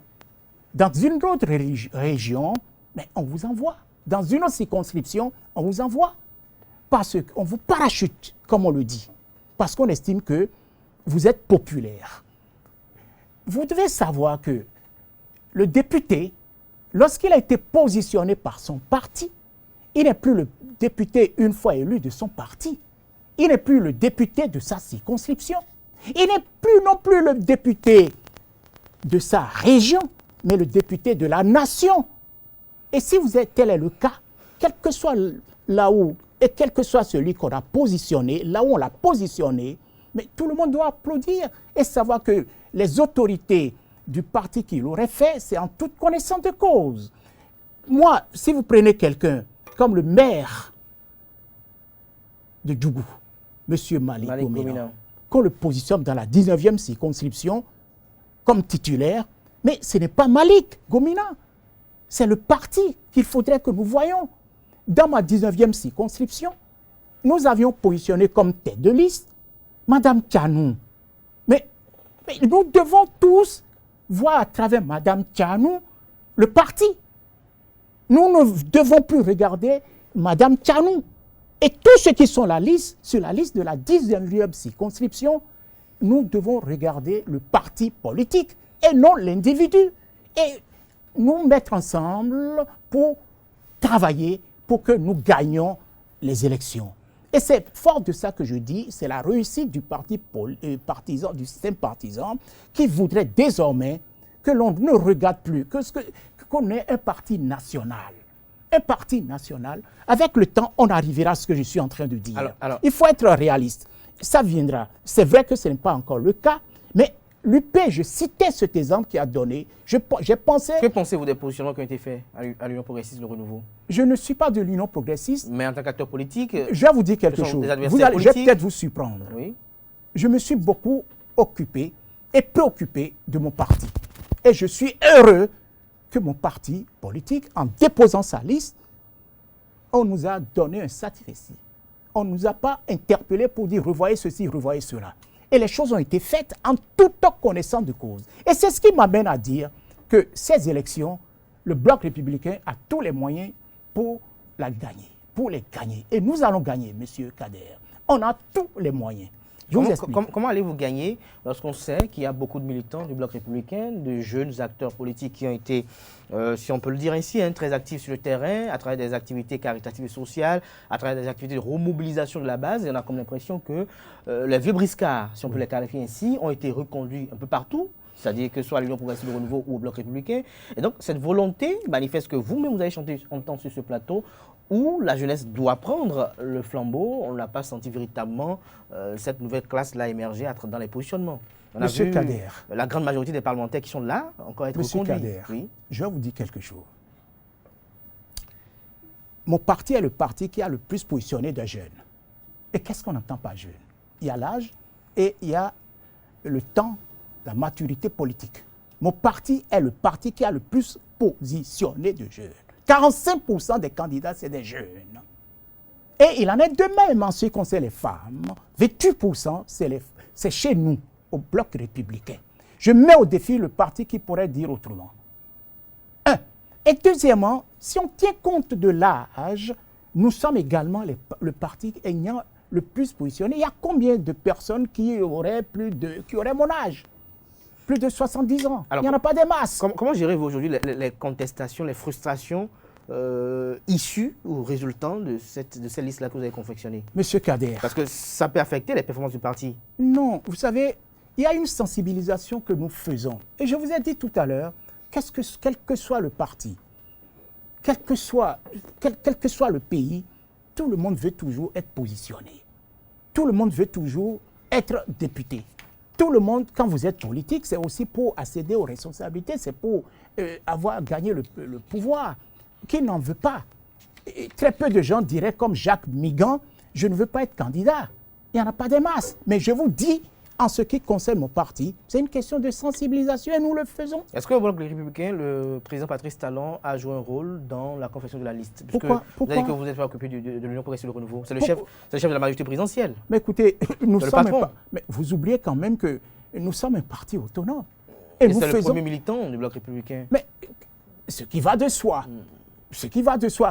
dans une autre région, mais on vous envoie. Dans une autre circonscription, on vous envoie. Parce qu'on vous parachute, comme on le dit. Parce qu'on estime que vous êtes populaire. Vous devez savoir que le député, lorsqu'il a été positionné par son parti, il n'est plus le député une fois élu de son parti. Il n'est plus le député de sa circonscription. Il n'est plus non plus le député de sa région, mais le député de la nation. Et si tel est le cas, quel que soit là où, et quel que soit celui qu'on a positionné, là où on l'a positionné, mais tout le monde doit applaudir et savoir que les autorités du parti qui l'aurait fait, c'est en toute connaissance de cause. Moi, si vous prenez quelqu'un comme le maire de Djougou, M. Malik Gomina, qu'on le positionne dans la 19e circonscription comme titulaire, mais ce n'est pas Malik Gomina, c'est le parti qu'il faudrait que nous voyions. Dans ma 19e circonscription, nous avions positionné comme tête de liste Madame Tchanou. Mais nous devons tous voir à travers Madame Tchanou le parti. Nous ne devons plus regarder Madame Tchanou. Et tous ceux qui sont sur la liste de la 10e circonscription, nous devons regarder le parti politique et non l'individu. Et nous mettre ensemble pour travailler pour que nous gagnions les élections. Et c'est fort de ça que je dis, c'est la réussite du parti partisan, du système partisan, qui voudrait désormais que l'on ne regarde plus, qu'on ait un parti national. Un parti national. Avec le temps, on arrivera à ce que je suis en train de dire. Alors, il faut être réaliste. Ça viendra. C'est vrai que ce n'est pas encore le cas, mais l'UP, je citais cet exemple qui a donné. J'ai pensé... Que pensez-vous des positionnements qui ont été faits à l'Union progressiste, le renouveau? Je ne suis pas de l'Union progressiste. Mais en tant qu'acteur politique... Je vais vous dire quelque chose. Je vais peut-être vous surprendre. Oui. Je me suis beaucoup occupé et préoccupé de mon parti. Et je suis heureux que mon parti politique, en déposant sa liste, on nous a donné un satisfait. On ne nous a pas interpellés pour dire revoyez ceci, revoyez cela. Et les choses ont été faites en toute connaissance de cause. Et c'est ce qui m'amène à dire que ces élections, le Bloc républicain a tous les moyens pour la gagner, pour les gagner. Et nous allons gagner, Monsieur Kader. On a tous les moyens. Comment allez-vous gagner lorsqu'on sait qu'il y a beaucoup de militants du Bloc républicain, de jeunes acteurs politiques qui ont été, si on peut le dire ainsi, très actifs sur le terrain, à travers des activités caritatives et sociales, à travers des activités de remobilisation de la base. Et on a comme l'impression que les vieux briscards, si on peut les qualifier ainsi, ont été reconduits un peu partout, c'est-à-dire que ce soit à l'Union progressiste de renouveau ou au Bloc républicain. Et donc cette volonté manifeste que vous-même vous avez chanté entendre sur ce plateau, où la jeunesse doit prendre le flambeau. On n'a pas senti véritablement cette nouvelle classe-là émerger dans les positionnements. On a vu Kader, la grande majorité des parlementaires qui sont là encore être reconduits. Kader, oui. Je vais vous dire quelque chose. Mon parti est le parti qui a le plus positionné de jeunes. Et qu'est-ce qu'on n'entend pas jeune? Il y a l'âge et il y a le temps, la maturité politique. Mon parti est le parti qui a le plus positionné de jeunes. 45% des candidats, c'est des jeunes. Et il en est de même en ce qui concerne les femmes. 28%, c'est chez nous, au Bloc républicain. Je mets au défi le parti qui pourrait dire autrement. Un. Et deuxièmement, si on tient compte de l'âge, nous sommes également le parti ayant le plus positionné. Il y a combien de personnes qui auraient mon âge? Plus de 70 ans. Alors, il n'y en a pas des masses. Comment gérez-vous aujourd'hui les contestations, les frustrations issues ou résultant de cette liste-là que vous avez confectionnée? Monsieur Kader. Parce que ça peut affecter les performances du parti. Non, vous savez, il y a une sensibilisation que nous faisons. Et je vous ai dit tout à l'heure, quel que soit le parti, quel que soit le pays, tout le monde veut toujours être positionné. Tout le monde veut toujours être député. Tout le monde, quand vous êtes politique, c'est aussi pour accéder aux responsabilités, c'est pour avoir gagné le pouvoir. Qui n'en veut pas? Et très peu de gens diraient comme Jacques Migan, je ne veux pas être candidat. Il n'y en a pas des masses. Mais je vous dis, en ce qui concerne mon parti, c'est une question de sensibilisation et nous le faisons. Est-ce que au Bloc républicain, le président Patrice Talon a joué un rôle dans la confection de la liste? Pourquoi? Vous avez dit que vous êtes occupé de l'Union progressiste de renouveau. C'est le chef de la majorité présidentielle. Mais écoutez, mais vous oubliez quand même que nous sommes un parti autonome. Et c'est le premier militant du Bloc républicain. Mais ce qui va de soi,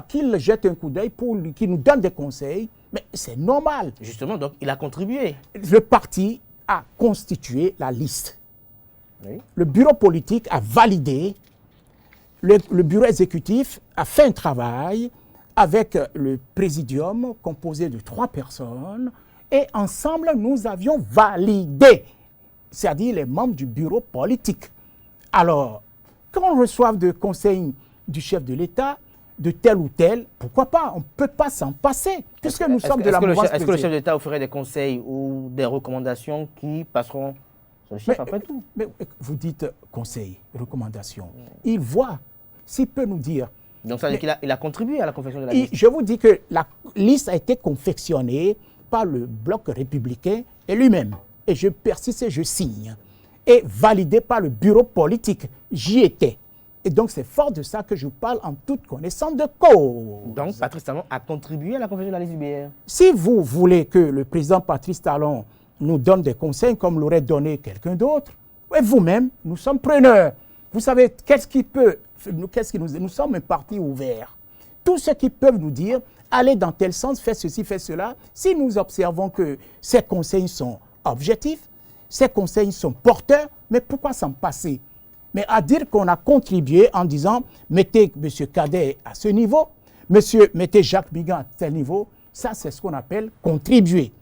qu'il jette un coup d'œil qu'il nous donne des conseils, mais c'est normal. Justement, donc il a contribué. Le parti a constitué la liste. Oui. Le bureau politique a validé. Le bureau exécutif a fait un travail avec le présidium composé de 3 personnes et ensemble nous avions validé, c'est-à-dire les membres du bureau politique. Alors, quand on reçoit des conseils du chef de l'État, de tel ou tel, pourquoi pas? On ne peut pas s'en passer, puisque nous sommes de la mouvance présidentielle. Est-ce que le chef d'État offrirait des conseils ou des recommandations qui passeront sur le chef après tout? Mais vous dites conseils, recommandations. Il voit, s'il peut nous dire. Donc ça veut dire qu'il a contribué à la confection de la liste? Je vous dis que la liste a été confectionnée par le Bloc républicain et lui-même. Et je persiste et je signe. Et validée par le bureau politique. J'y étais. Et donc, c'est fort de ça que je parle en toute connaissance de cause. Donc, Patrice Talon a contribué à la conférence de la liste UBR. Si vous voulez que le président Patrice Talon nous donne des conseils comme l'aurait donné quelqu'un d'autre, et vous-même, nous sommes preneurs. Vous savez, nous sommes un parti ouvert. Tous ceux qui peuvent nous dire, allez dans tel sens, faites ceci, faites cela, si nous observons que ces conseils sont objectifs, ces conseils sont porteurs, mais pourquoi s'en passer? Mais à dire qu'on a contribué en disant, mettez M. Kader à ce niveau, mettez Jacques Migan à tel niveau, ça c'est ce qu'on appelle contribuer.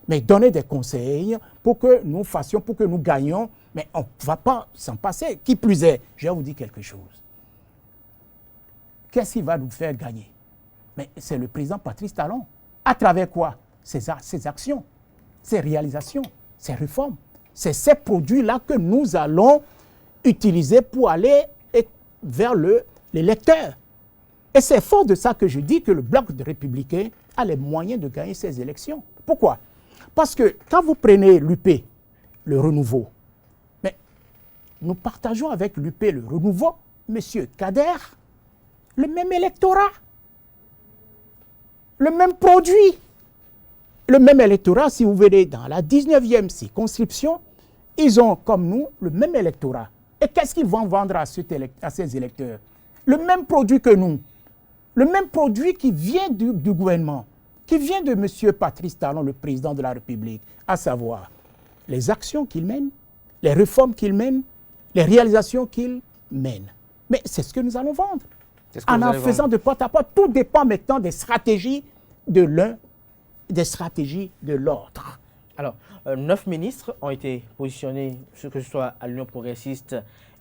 Mais donner des conseils pour que nous fassions, pour que nous gagnions, mais on ne va pas s'en passer. Qui plus est, je vais vous dire quelque chose. Qu'est-ce qui va nous faire gagner? Mais c'est le président Patrice Talon. À travers quoi? Ses actions, ses réalisations, ses réformes. C'est ces produits-là que nous allons utiliser pour aller vers l'électeur. Et c'est fort de ça que je dis que le bloc de républicains a les moyens de gagner ces élections. Pourquoi? Parce que quand vous prenez l'UP, le renouveau, mais nous partageons avec l'UP, le renouveau, M. Kader, le même électorat, le même produit. Le même électorat, si vous venez dans la 19e circonscription, ils ont, comme nous, le même électorat. Et qu'est-ce qu'ils vont vendre à ces électeurs? Le même produit que nous. Le même produit qui vient du gouvernement, qui vient de M. Patrice Talon, le président de la République, à savoir les actions qu'il mène, les réformes qu'il mène, les réalisations qu'il mène. Mais c'est ce que nous allons vendre. En faisant de porte à porte, tout dépend maintenant des stratégies de l'un, des stratégies de l'autre. Alors, 9 ministres ont été positionnés, que ce soit à l'Union progressiste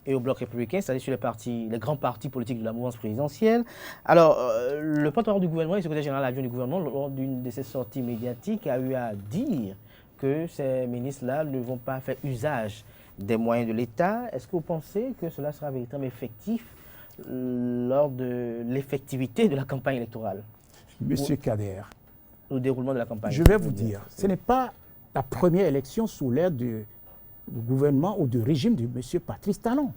et au Bloc républicain, c'est-à-dire sur les grands partis politiques de la mouvance présidentielle. Alors, le porte-parole du gouvernement et le secrétaire général adjoint du gouvernement, lors d'une de ses sorties médiatiques, a eu à dire que ces ministres-là ne vont pas faire usage des moyens de l'État. Est-ce que vous pensez que cela sera véritablement effectif lors de l'effectivité de la campagne électorale? Monsieur Kader, au déroulement de la campagne. Je vais vous dire, ce n'est pas la première élection sous l'ère du gouvernement ou du régime de M. Patrice Talon.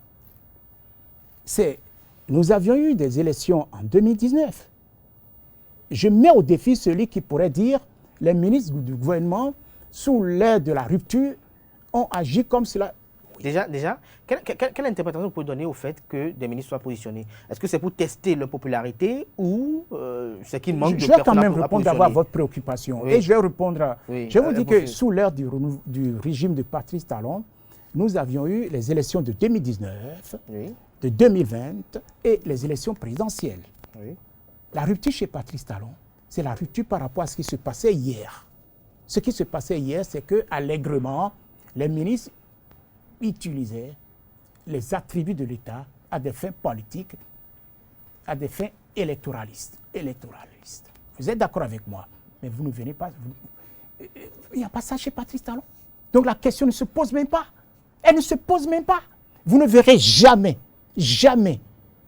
Nous avions eu des élections en 2019. Je mets au défi celui qui pourrait dire les ministres du gouvernement, sous l'ère de la rupture, ont agi comme cela. Déjà, quelle interprétation vous pouvez donner au fait que des ministres soient positionnés? Est-ce que c'est pour tester leur popularité ou c'est qu'il manque de personnes à positionner? Je vais quand même répondre d'abord à votre préoccupation. Oui. Et je vais répondre. Je vous dis que sous l'ère du régime de Patrice Talon, nous avions eu les élections de 2019, de 2020 et les élections présidentielles. Oui. La rupture chez Patrice Talon, c'est la rupture par rapport à ce qui se passait hier. Ce qui se passait hier, c'est que allègrement, les ministres utilisaient les attributs de l'État à des fins politiques, à des fins électoralistes. Vous êtes d'accord avec moi, mais vous ne venez pas... Il n'y a pas ça chez Patrice Talon. Donc la question ne se pose même pas. Elle ne se pose même pas. Vous ne verrez jamais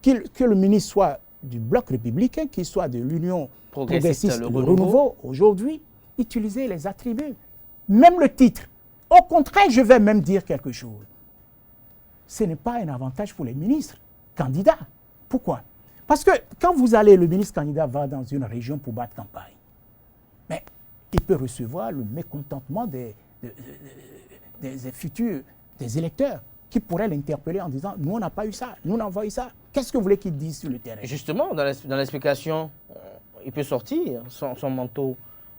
que le ministre soit du Bloc républicain, qu'il soit de l'Union progressiste, le renouveau, aujourd'hui, utiliser les attributs. Même le titre. Au contraire, je vais même dire quelque chose. Ce n'est pas un avantage pour les ministres candidats. Pourquoi? Parce que quand le ministre candidat va dans une région pour battre campagne, mais il peut recevoir le mécontentement des futurs, des électeurs qui pourraient l'interpeller en disant « Nous, on n'a pas eu ça, nous, on n'a pas eu ça. » Qu'est-ce que vous voulez qu'ils disent sur le terrain? Justement, dans l'explication, il peut sortir son manteau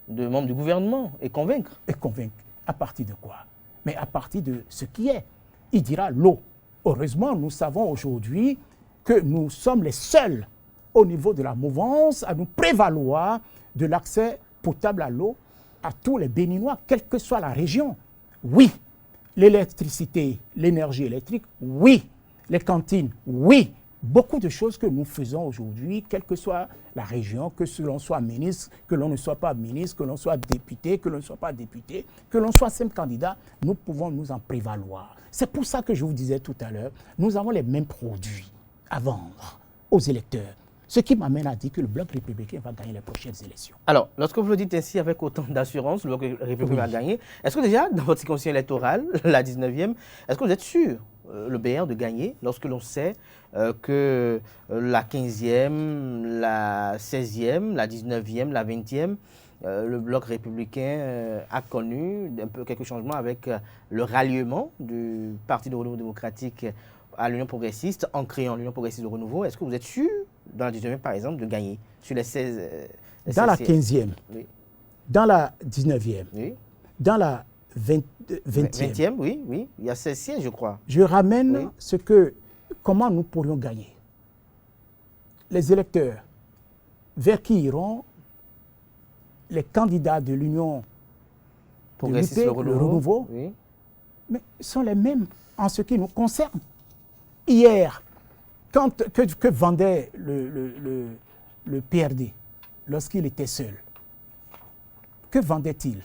de membre du gouvernement et convaincre. Et convaincre. À partir de quoi? Mais à partir de ce qui est. Il dira l'eau. Heureusement, nous savons aujourd'hui que nous sommes les seuls au niveau de la mouvance à nous prévaloir de l'accès potable à l'eau à tous les Béninois, quelle que soit la région. Oui, l'électricité, l'énergie électrique, oui. Les cantines, oui. Beaucoup de choses que nous faisons aujourd'hui, quelle que soit la région, que l'on soit ministre, que l'on ne soit pas ministre, que l'on soit député, que l'on ne soit pas député, que l'on soit simple candidat, nous pouvons nous en prévaloir. C'est pour ça que je vous disais tout à l'heure, nous avons les mêmes produits à vendre aux électeurs. Ce qui m'amène à dire que le Bloc républicain va gagner les prochaines élections. Alors, lorsque vous le dites ainsi avec autant d'assurance, le Bloc républicain va gagner, est-ce que déjà, dans votre circonscription électorale, la 19e, est-ce que vous êtes sûr le BR de gagner lorsque l'on sait que la 15e, la 16e, la 19e, la 20e, le bloc républicain a connu un peu quelques changements avec le ralliement du Parti de renouveau démocratique à l'Union progressiste en créant l'Union progressiste de renouveau. Est-ce que vous êtes sûr, dans la 19e par exemple, de gagner sur les 16 dans la 15e, oui. Dans la 19e, Oui. Dans la 20e, 20e, oui, oui. Il y a 16 sièges, je crois. Je ramène Oui. comment nous pourrions gagner. Les électeurs, vers qui iront les candidats de l'Union Progressiste, le le renouveau, oui. mais sont les mêmes en ce qui nous concerne. Hier, que vendait le PRD lorsqu'il était seul? Que vendait-il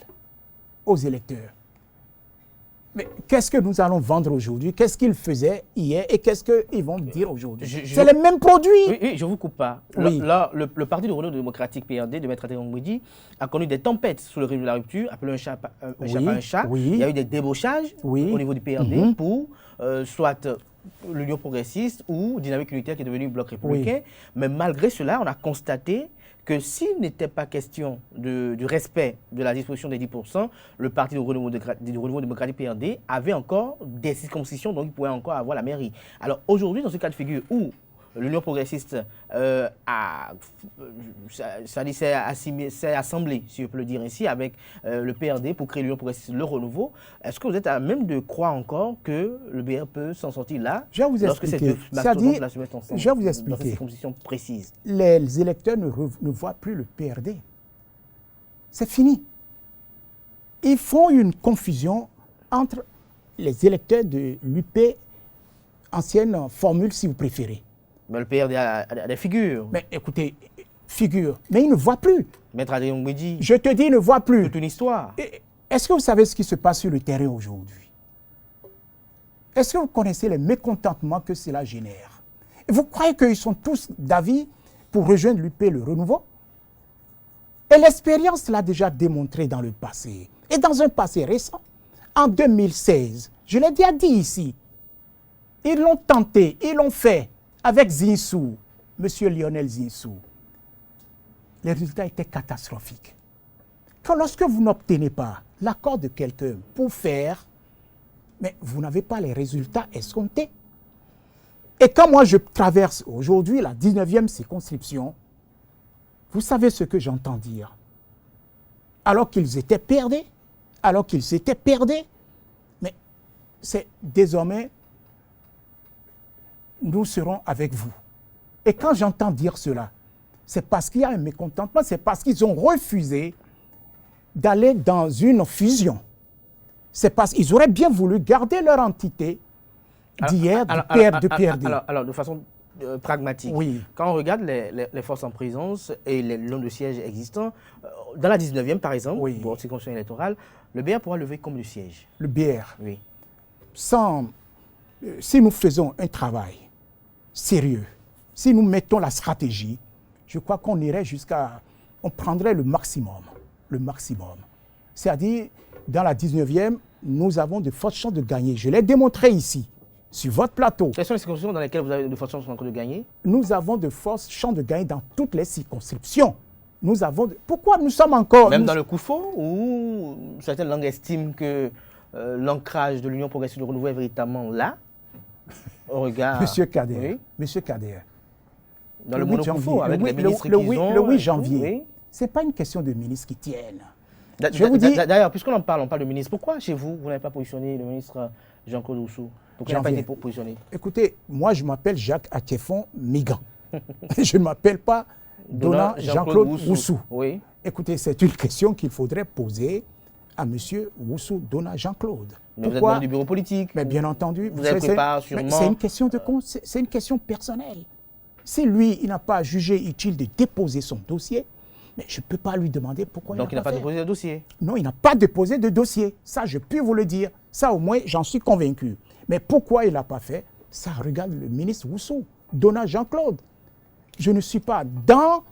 aux électeurs? Mais qu'est-ce que nous allons vendre aujourd'hui? Qu'est-ce qu'ils faisaient hier et qu'est-ce qu'ils vont dire aujourd'hui? C'est les mêmes produits. Oui, oui, je ne vous coupe pas. Oui. Là, le Parti de renouveau démocratique PRD de Maître Adrien Ngouidi a connu des tempêtes sous le régime de la rupture, appelé un chat par un chat. Oui. Il y a eu des débauchages au niveau du PRD pour soit l'Union progressiste ou Dynamique unitaire qui est devenu bloc républicain. Oui. Mais malgré cela, on a constaté que s'il n'était pas question du respect de la disposition des 10%, le Parti de renouveau démocratique PRD avait encore des circonscriptions, donc il pouvait encore avoir la mairie. Alors aujourd'hui, dans ce cas de figure où l'Union progressiste s'est assemblée, si je peux le dire ainsi, avec le PRD pour créer l'Union progressiste, le renouveau, est-ce que vous êtes à même de croire encore que le BR peut s'en sortir là? Je vais vous expliquer. Je vais vous expliquer. Dans ces circonscriptions précises. Les électeurs ne voient plus le PRD. C'est fini. Ils font une confusion entre les électeurs de l'UP, ancienne formule si vous préférez. Mais le PRD a des figures. Mais écoutez, figure. Mais il ne voit plus. Maître Adrien Ngouidi. Je te dis, il ne voit plus. Toute une histoire. Est-ce que vous savez ce qui se passe sur le terrain aujourd'hui? Est-ce que vous connaissez les mécontentements que cela génère? Et vous croyez qu'ils sont tous d'avis pour rejoindre l'UP, le renouveau? Et l'expérience l'a déjà démontré dans le passé. Et dans un passé récent, en 2016, je l'ai déjà dit ici, ils l'ont tenté, ils l'ont fait. Avec Zinsou, M. Lionel Zinsou, les résultats étaient catastrophiques. Quand lorsque vous n'obtenez pas l'accord de quelqu'un pour faire, mais vous n'avez pas les résultats escomptés. Et quand moi je traverse aujourd'hui la 19e circonscription, vous savez ce que j'entends dire. Alors qu'ils étaient perdus, mais c'est désormais nous serons avec vous. Et quand j'entends dire cela, c'est parce qu'il y a un mécontentement, c'est parce qu'ils ont refusé d'aller dans une fusion. C'est parce qu'ils auraient bien voulu garder leur entité d'hier, du PRD. Alors, de façon pragmatique, quand on regarde les forces en présence et les nombres de sièges existants, dans la 19e par exemple, pour la circonscription électorale, le BR pourra lever combien de sièges? Le BR, oui. Si nous faisons un travail sérieux, si nous mettons la stratégie, je crois qu'on irait on prendrait le maximum. C'est-à-dire, dans la 19e, nous avons de fortes chances de gagner. Je l'ai démontré ici, sur votre plateau. Quelles sont les circonscriptions dans lesquelles vous avez de fortes chances de gagner? Nous avons de fortes chances de gagner dans toutes les circonscriptions. Pourquoi nous sommes encore... Même dans le Koufo, où certaines langues estiment que l'ancrage de l'Union progressiste de renouveau est véritablement là, au regard... Monsieur Kader, dans le Monokufo, avec les ministres qu'ils ont... Le 8 janvier, ce n'est pas une question de ministres qui tiennent. D'ailleurs, puisqu'on en parle, on parle de ministre. Pourquoi chez vous, vous n'avez pas positionné le ministre Jean-Claude Oussou? Pourquoi il n'a pas été positionné? Écoutez, moi je m'appelle Jacques Akefon Migan. Je ne m'appelle pas Dona Jean-Claude Oussou. Oui. Écoutez, c'est une question qu'il faudrait poser à M. Oussou Dona Jean-Claude. Mais vous êtes membre du bureau politique. Mais bien entendu. Vous avez préparé sûrement... C'est une question personnelle. Si lui, il n'a pas jugé utile de déposer son dossier, mais je ne peux pas lui demander pourquoi Donc il n'a pas déposé de dossier? Non, il n'a pas déposé de dossier. Ça, je peux vous le dire. Ça, au moins, j'en suis convaincu. Mais pourquoi il ne l'a pas fait? Ça regarde le ministre Oussou, Dona Jean-Claude. Je ne suis pas dans...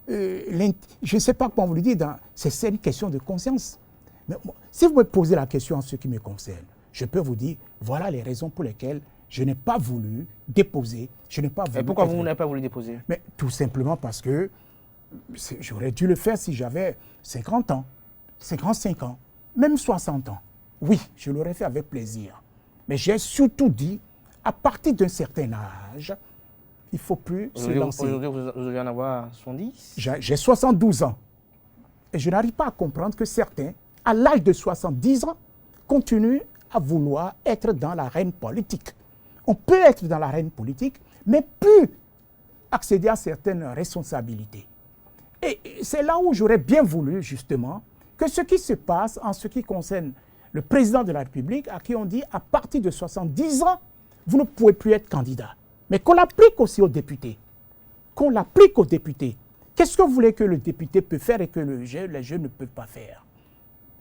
je ne sais pas comment vous le dire. C'est une question de conscience. Mais moi, si vous me posez la question en ce qui me concerne, je peux vous dire, Voilà les raisons pour lesquelles je n'ai pas voulu déposer. Et pourquoi vous n'avez pas voulu déposer? Mais tout simplement parce que j'aurais dû le faire si j'avais 50 ans, 55 ans, même 60 ans. Oui, je l'aurais fait avec plaisir. Mais j'ai surtout dit, à partir d'un certain âge, il ne faut plus se lancer. Aujourd'hui, vous devez en avoir 70? J'ai 72 ans. Et je n'arrive pas à comprendre que certains, à l'âge de 70 ans, continuent à vouloir être dans l'arène politique. On peut être dans l'arène politique, mais plus accéder à certaines responsabilités. Et c'est là où j'aurais bien voulu, justement, que ce qui se passe en ce qui concerne le président de la République, à qui on dit, à partir de 70 ans, vous ne pouvez plus être candidat. Mais qu'on l'applique aussi aux députés. Qu'on l'applique aux députés. Qu'est-ce que vous voulez que le député peut faire et que les jeunes ne peuvent pas faire?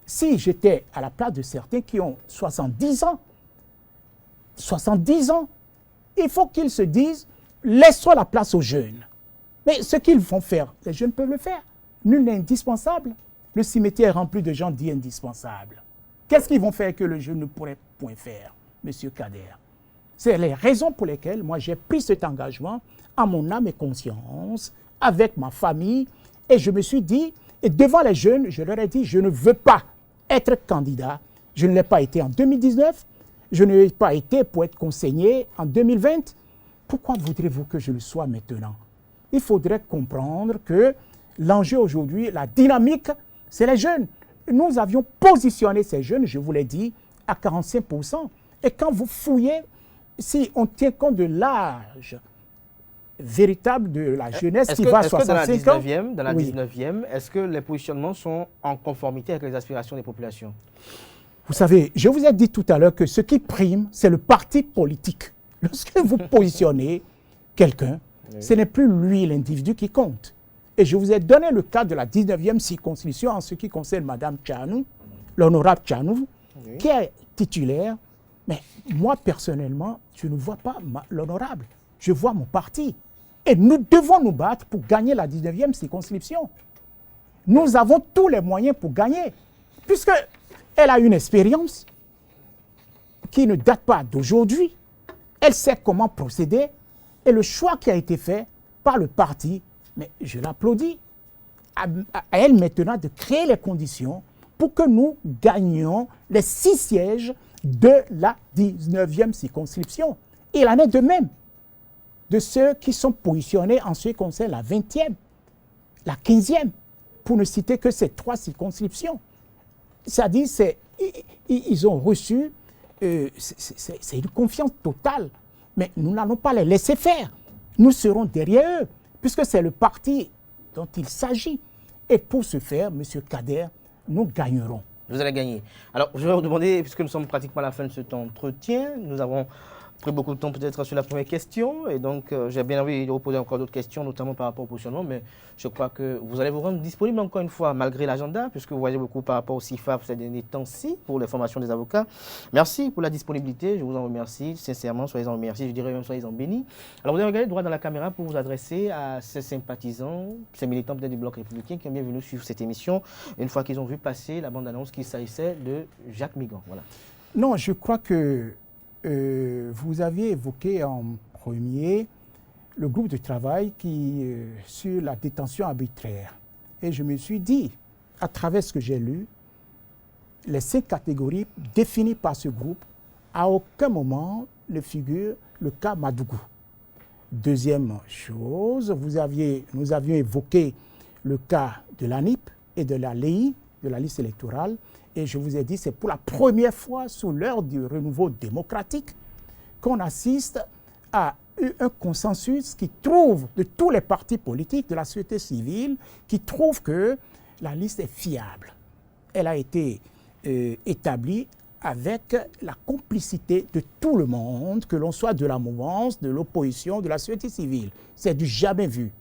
Si j'étais à la place de certains qui ont 70 ans, il faut qu'ils se disent, laissons la place aux jeunes. Mais ce qu'ils vont faire, les jeunes peuvent le faire. Nul n'est indispensable. Le cimetière est rempli de gens dits indispensables. Qu'est-ce qu'ils vont faire que le jeune ne pourrait point faire, M. Kader? C'est les raisons pour lesquelles moi j'ai pris cet engagement à mon âme et conscience, avec ma famille, et je me suis dit, et devant les jeunes, je leur ai dit, je ne veux pas être candidat. Je ne l'ai pas été en 2019, je ne l'ai pas été pour être conseiller en 2020. Pourquoi voudrez-vous que je le sois maintenant? Il faudrait comprendre que l'enjeu aujourd'hui, la dynamique, c'est les jeunes. Nous avions positionné ces jeunes, je vous l'ai dit, à 45%. Et quand vous fouillez, si on tient compte de l'âge véritable de la jeunesse qui va à 65 ans... Dans la 19e, est-ce que les positionnements sont en conformité avec les aspirations des populations? Vous savez, je vous ai dit tout à l'heure que ce qui prime, c'est le parti politique. Lorsque vous positionnez quelqu'un, ce n'est plus lui, l'individu, qui compte. Et je vous ai donné le cas de la 19e circonscription en ce qui concerne Mme Tchanou, l'honorable Tchanou, qui est titulaire. Mais moi, personnellement, je ne vois pas l'honorable. Je vois mon parti. Et nous devons nous battre pour gagner la 19e circonscription. Nous avons tous les moyens pour gagner. Puisqu'elle a une expérience qui ne date pas d'aujourd'hui. Elle sait comment procéder. Et le choix qui a été fait par le parti, mais je l'applaudis, à elle maintenant de créer les conditions pour que nous gagnions les 6 sièges de la 19e circonscription. Il en est de même de ceux qui sont positionnés en ce qui concerne la 20e, la 15e, pour ne citer que ces 3 circonscriptions. C'est-à-dire, ils ont reçu, c'est une confiance totale, mais nous n'allons pas les laisser faire. Nous serons derrière eux, puisque c'est le parti dont il s'agit. Et pour ce faire, M. Kader, nous gagnerons. Vous allez gagner. Alors, je vais vous demander, puisque nous sommes pratiquement à la fin de cet entretien, nous avons pris beaucoup de temps peut-être sur la première question, et donc j'ai bien envie de vous poser encore d'autres questions, notamment par rapport au positionnement, mais je crois que vous allez vous rendre disponible encore une fois, malgré l'agenda, puisque vous voyez beaucoup par rapport au CIFAF ces derniers temps-ci, pour les formations des avocats. Merci pour la disponibilité, je vous en remercie, sincèrement, soyez-en remerciés, je dirais même soyez-en bénis. Alors vous allez regarder droit dans la caméra pour vous adresser à ces sympathisants, ces militants peut-être du Bloc républicain qui ont bien venu suivre cette émission, une fois qu'ils ont vu passer la bande-annonce qu'il s'agissait de Jacques Migan. Voilà. Non, je crois que vous aviez évoqué en premier le groupe de travail sur la détention arbitraire. Et je me suis dit, à travers ce que j'ai lu, les 5 catégories définies par ce groupe, à aucun moment ne figure le cas Madougou. Deuxième chose, nous avions évoqué le cas de l'ANIP et de la LEI, de la liste électorale. Et je vous ai dit, c'est pour la première fois sous l'ère du renouveau démocratique qu'on assiste à un consensus qui trouve, de tous les partis politiques, de la société civile, qui trouve que la liste est fiable. Elle a été établie avec la complicité de tout le monde, que l'on soit de la mouvance, de l'opposition, de la société civile. C'est du jamais vu.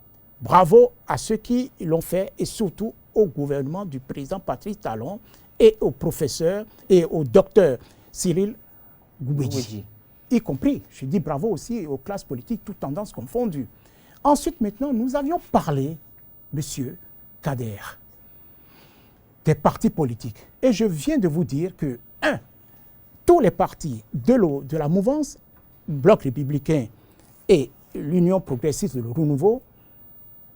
Bravo à ceux qui l'ont fait et surtout au gouvernement du président Patrice Talon et au professeur et au docteur Cyril Goubeji, y compris. Je dis bravo aussi aux classes politiques, toutes tendances confondues. Ensuite, maintenant, nous avions parlé, monsieur Kader, des partis politiques. Et je viens de vous dire que, tous les partis de la mouvance, Bloc républicain et l'Union progressiste de le renouveau,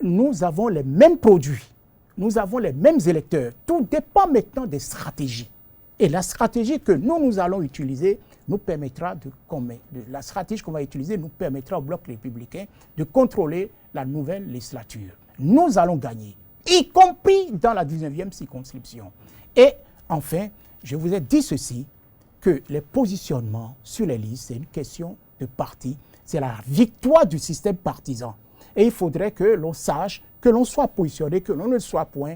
nous avons les mêmes produits, nous avons les mêmes électeurs. Tout dépend maintenant des stratégies. Et la stratégie que nous allons utiliser nous permettra la stratégie qu'on va utiliser nous permettra au Bloc républicain de contrôler la nouvelle législature. Nous allons gagner, y compris dans la 19e circonscription. Et enfin, je vous ai dit ceci, que les positionnements sur les listes, c'est une question de parti, c'est la victoire du système partisan. Et il faudrait que l'on sache, que l'on soit positionné, que l'on ne soit point,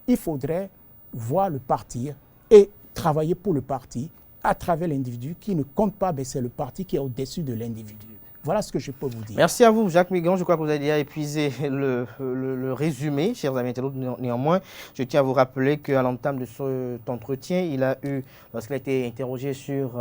il faudrait voir le parti et travailler pour le parti à travers l'individu qui ne compte pas, mais c'est le parti qui est au-dessus de l'individu. Voilà ce que je peux vous dire. Merci à vous, Jacques Migan. Je crois que vous avez déjà épuisé le résumé, chers amis internautes. Néanmoins, je tiens à vous rappeler qu'à l'entame de cet entretien, il a eu, lorsqu'il a été interrogé sur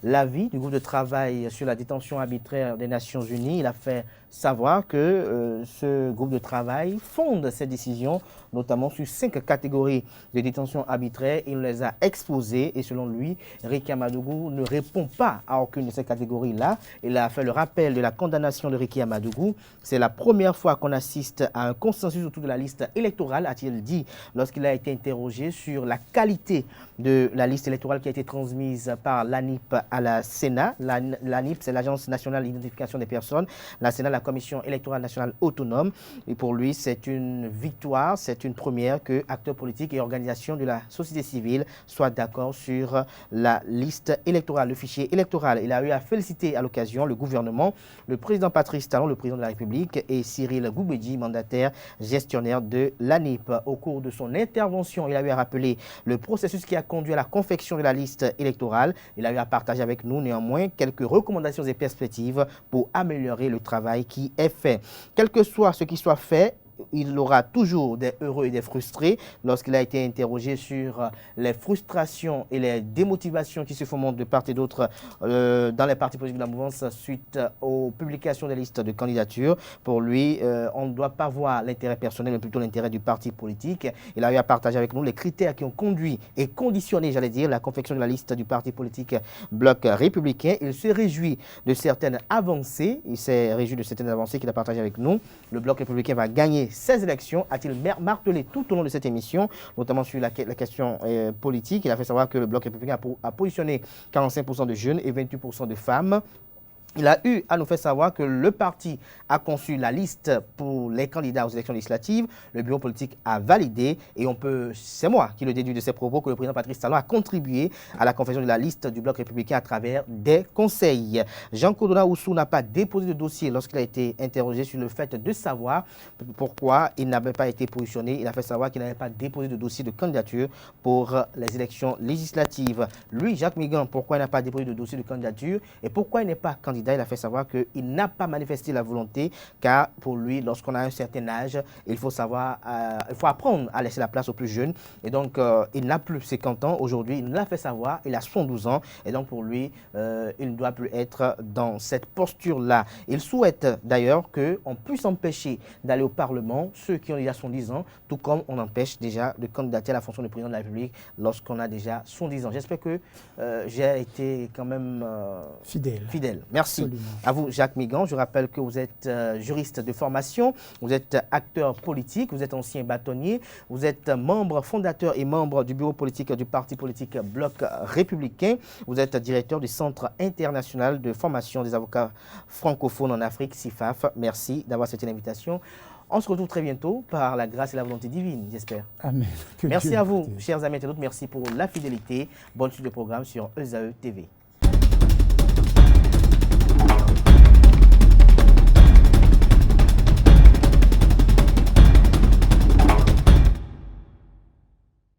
l'avis du groupe de travail sur la détention arbitraire des Nations Unies, il a fait savoir que ce groupe de travail fonde ses décisions, notamment sur 5 catégories de détention arbitraire. Il les a exposées et selon lui, Ricky Amadougou ne répond pas à aucune de ces catégories-là. Il a fait le rappel de la condamnation de Ricky Amadougou. C'est la première fois qu'on assiste à un consensus autour de la liste électorale, a-t-il dit lorsqu'il a été interrogé sur la qualité de la liste électorale qui a été transmise par l'ANIP à la Sénat. L'ANIP, c'est l'Agence nationale d'identification des personnes. La Sénat, la Commission électorale nationale autonome. Et pour lui, c'est une victoire, c'est une première que acteurs politiques et organisations de la société civile soient d'accord sur la liste électorale, le fichier électoral. Il a eu à féliciter à l'occasion le gouvernement, le président Patrice Talon, le président de la République, et Cyril Gougbedji, mandataire gestionnaire de l'ANIP. Au cours de son intervention, il a eu à rappeler le processus qui a conduit à la confection de la liste électorale. Il a eu à partager avec nous néanmoins quelques recommandations et perspectives pour améliorer le travail qui est fait. Quel que soit ce qui soit fait, il aura toujours des heureux et des frustrés. Lorsqu'il a été interrogé sur les frustrations et les démotivations qui se font montre de part et d'autre dans les partis politiques de la mouvance suite aux publications des listes de candidatures. Pour lui, on ne doit pas voir l'intérêt personnel, mais plutôt l'intérêt du parti politique. Il a eu à partager avec nous les critères qui ont conduit et conditionné, j'allais dire, la confection de la liste du parti politique Bloc républicain. Il se réjouit de certaines avancées. Il s'est réjoui de certaines avancées qu'il a partagées avec nous. Le Bloc républicain va gagner 16 élections, a-t-il martelé tout au long de cette émission, notamment sur la question politique. Il a fait savoir que le Bloc républicain a positionné 45% de jeunes et 28% de femmes. Il a eu à nous faire savoir que le parti a conçu la liste pour les candidats aux élections législatives. Le bureau politique a validé et c'est moi qui le déduis de ses propos, que le président Patrice Talon a contribué à la confection de la liste du Bloc républicain à travers des conseils. Jean-Claude Oussou n'a pas déposé de dossier lorsqu'il a été interrogé sur le fait de savoir pourquoi il n'avait pas été positionné. Il a fait savoir qu'il n'avait pas déposé de dossier de candidature pour les élections législatives. Lui, Jacques Migan, pourquoi il n'a pas déposé de dossier de candidature et pourquoi il n'est pas candidat? Il a fait savoir qu'il n'a pas manifesté la volonté, car pour lui, lorsqu'on a un certain âge, il faut apprendre à laisser la place aux plus jeunes. Et donc, il n'a plus 50 ans aujourd'hui, il l'a fait savoir, il a 72 ans. Et donc, pour lui, il ne doit plus être dans cette posture-là. Il souhaite d'ailleurs qu'on puisse empêcher d'aller au Parlement ceux qui ont déjà 70 ans, tout comme on empêche déjà de candidater à la fonction de président de la République lorsqu'on a déjà 70 ans. J'espère que j'ai été quand même fidèle. Merci. Absolument. À vous, Jacques Migan. Je rappelle que vous êtes juriste de formation, vous êtes acteur politique, vous êtes ancien bâtonnier, vous êtes membre fondateur et membre du bureau politique du parti politique Bloc républicain, vous êtes directeur du Centre international de formation des avocats francophones en Afrique, CIFAF. Merci d'avoir accepté l'invitation. On se retrouve très bientôt par la grâce et la volonté divine, j'espère. Amen. Merci à vous, chers amis internautes. Merci pour la fidélité. Bonne suite de programme sur ESAE TV.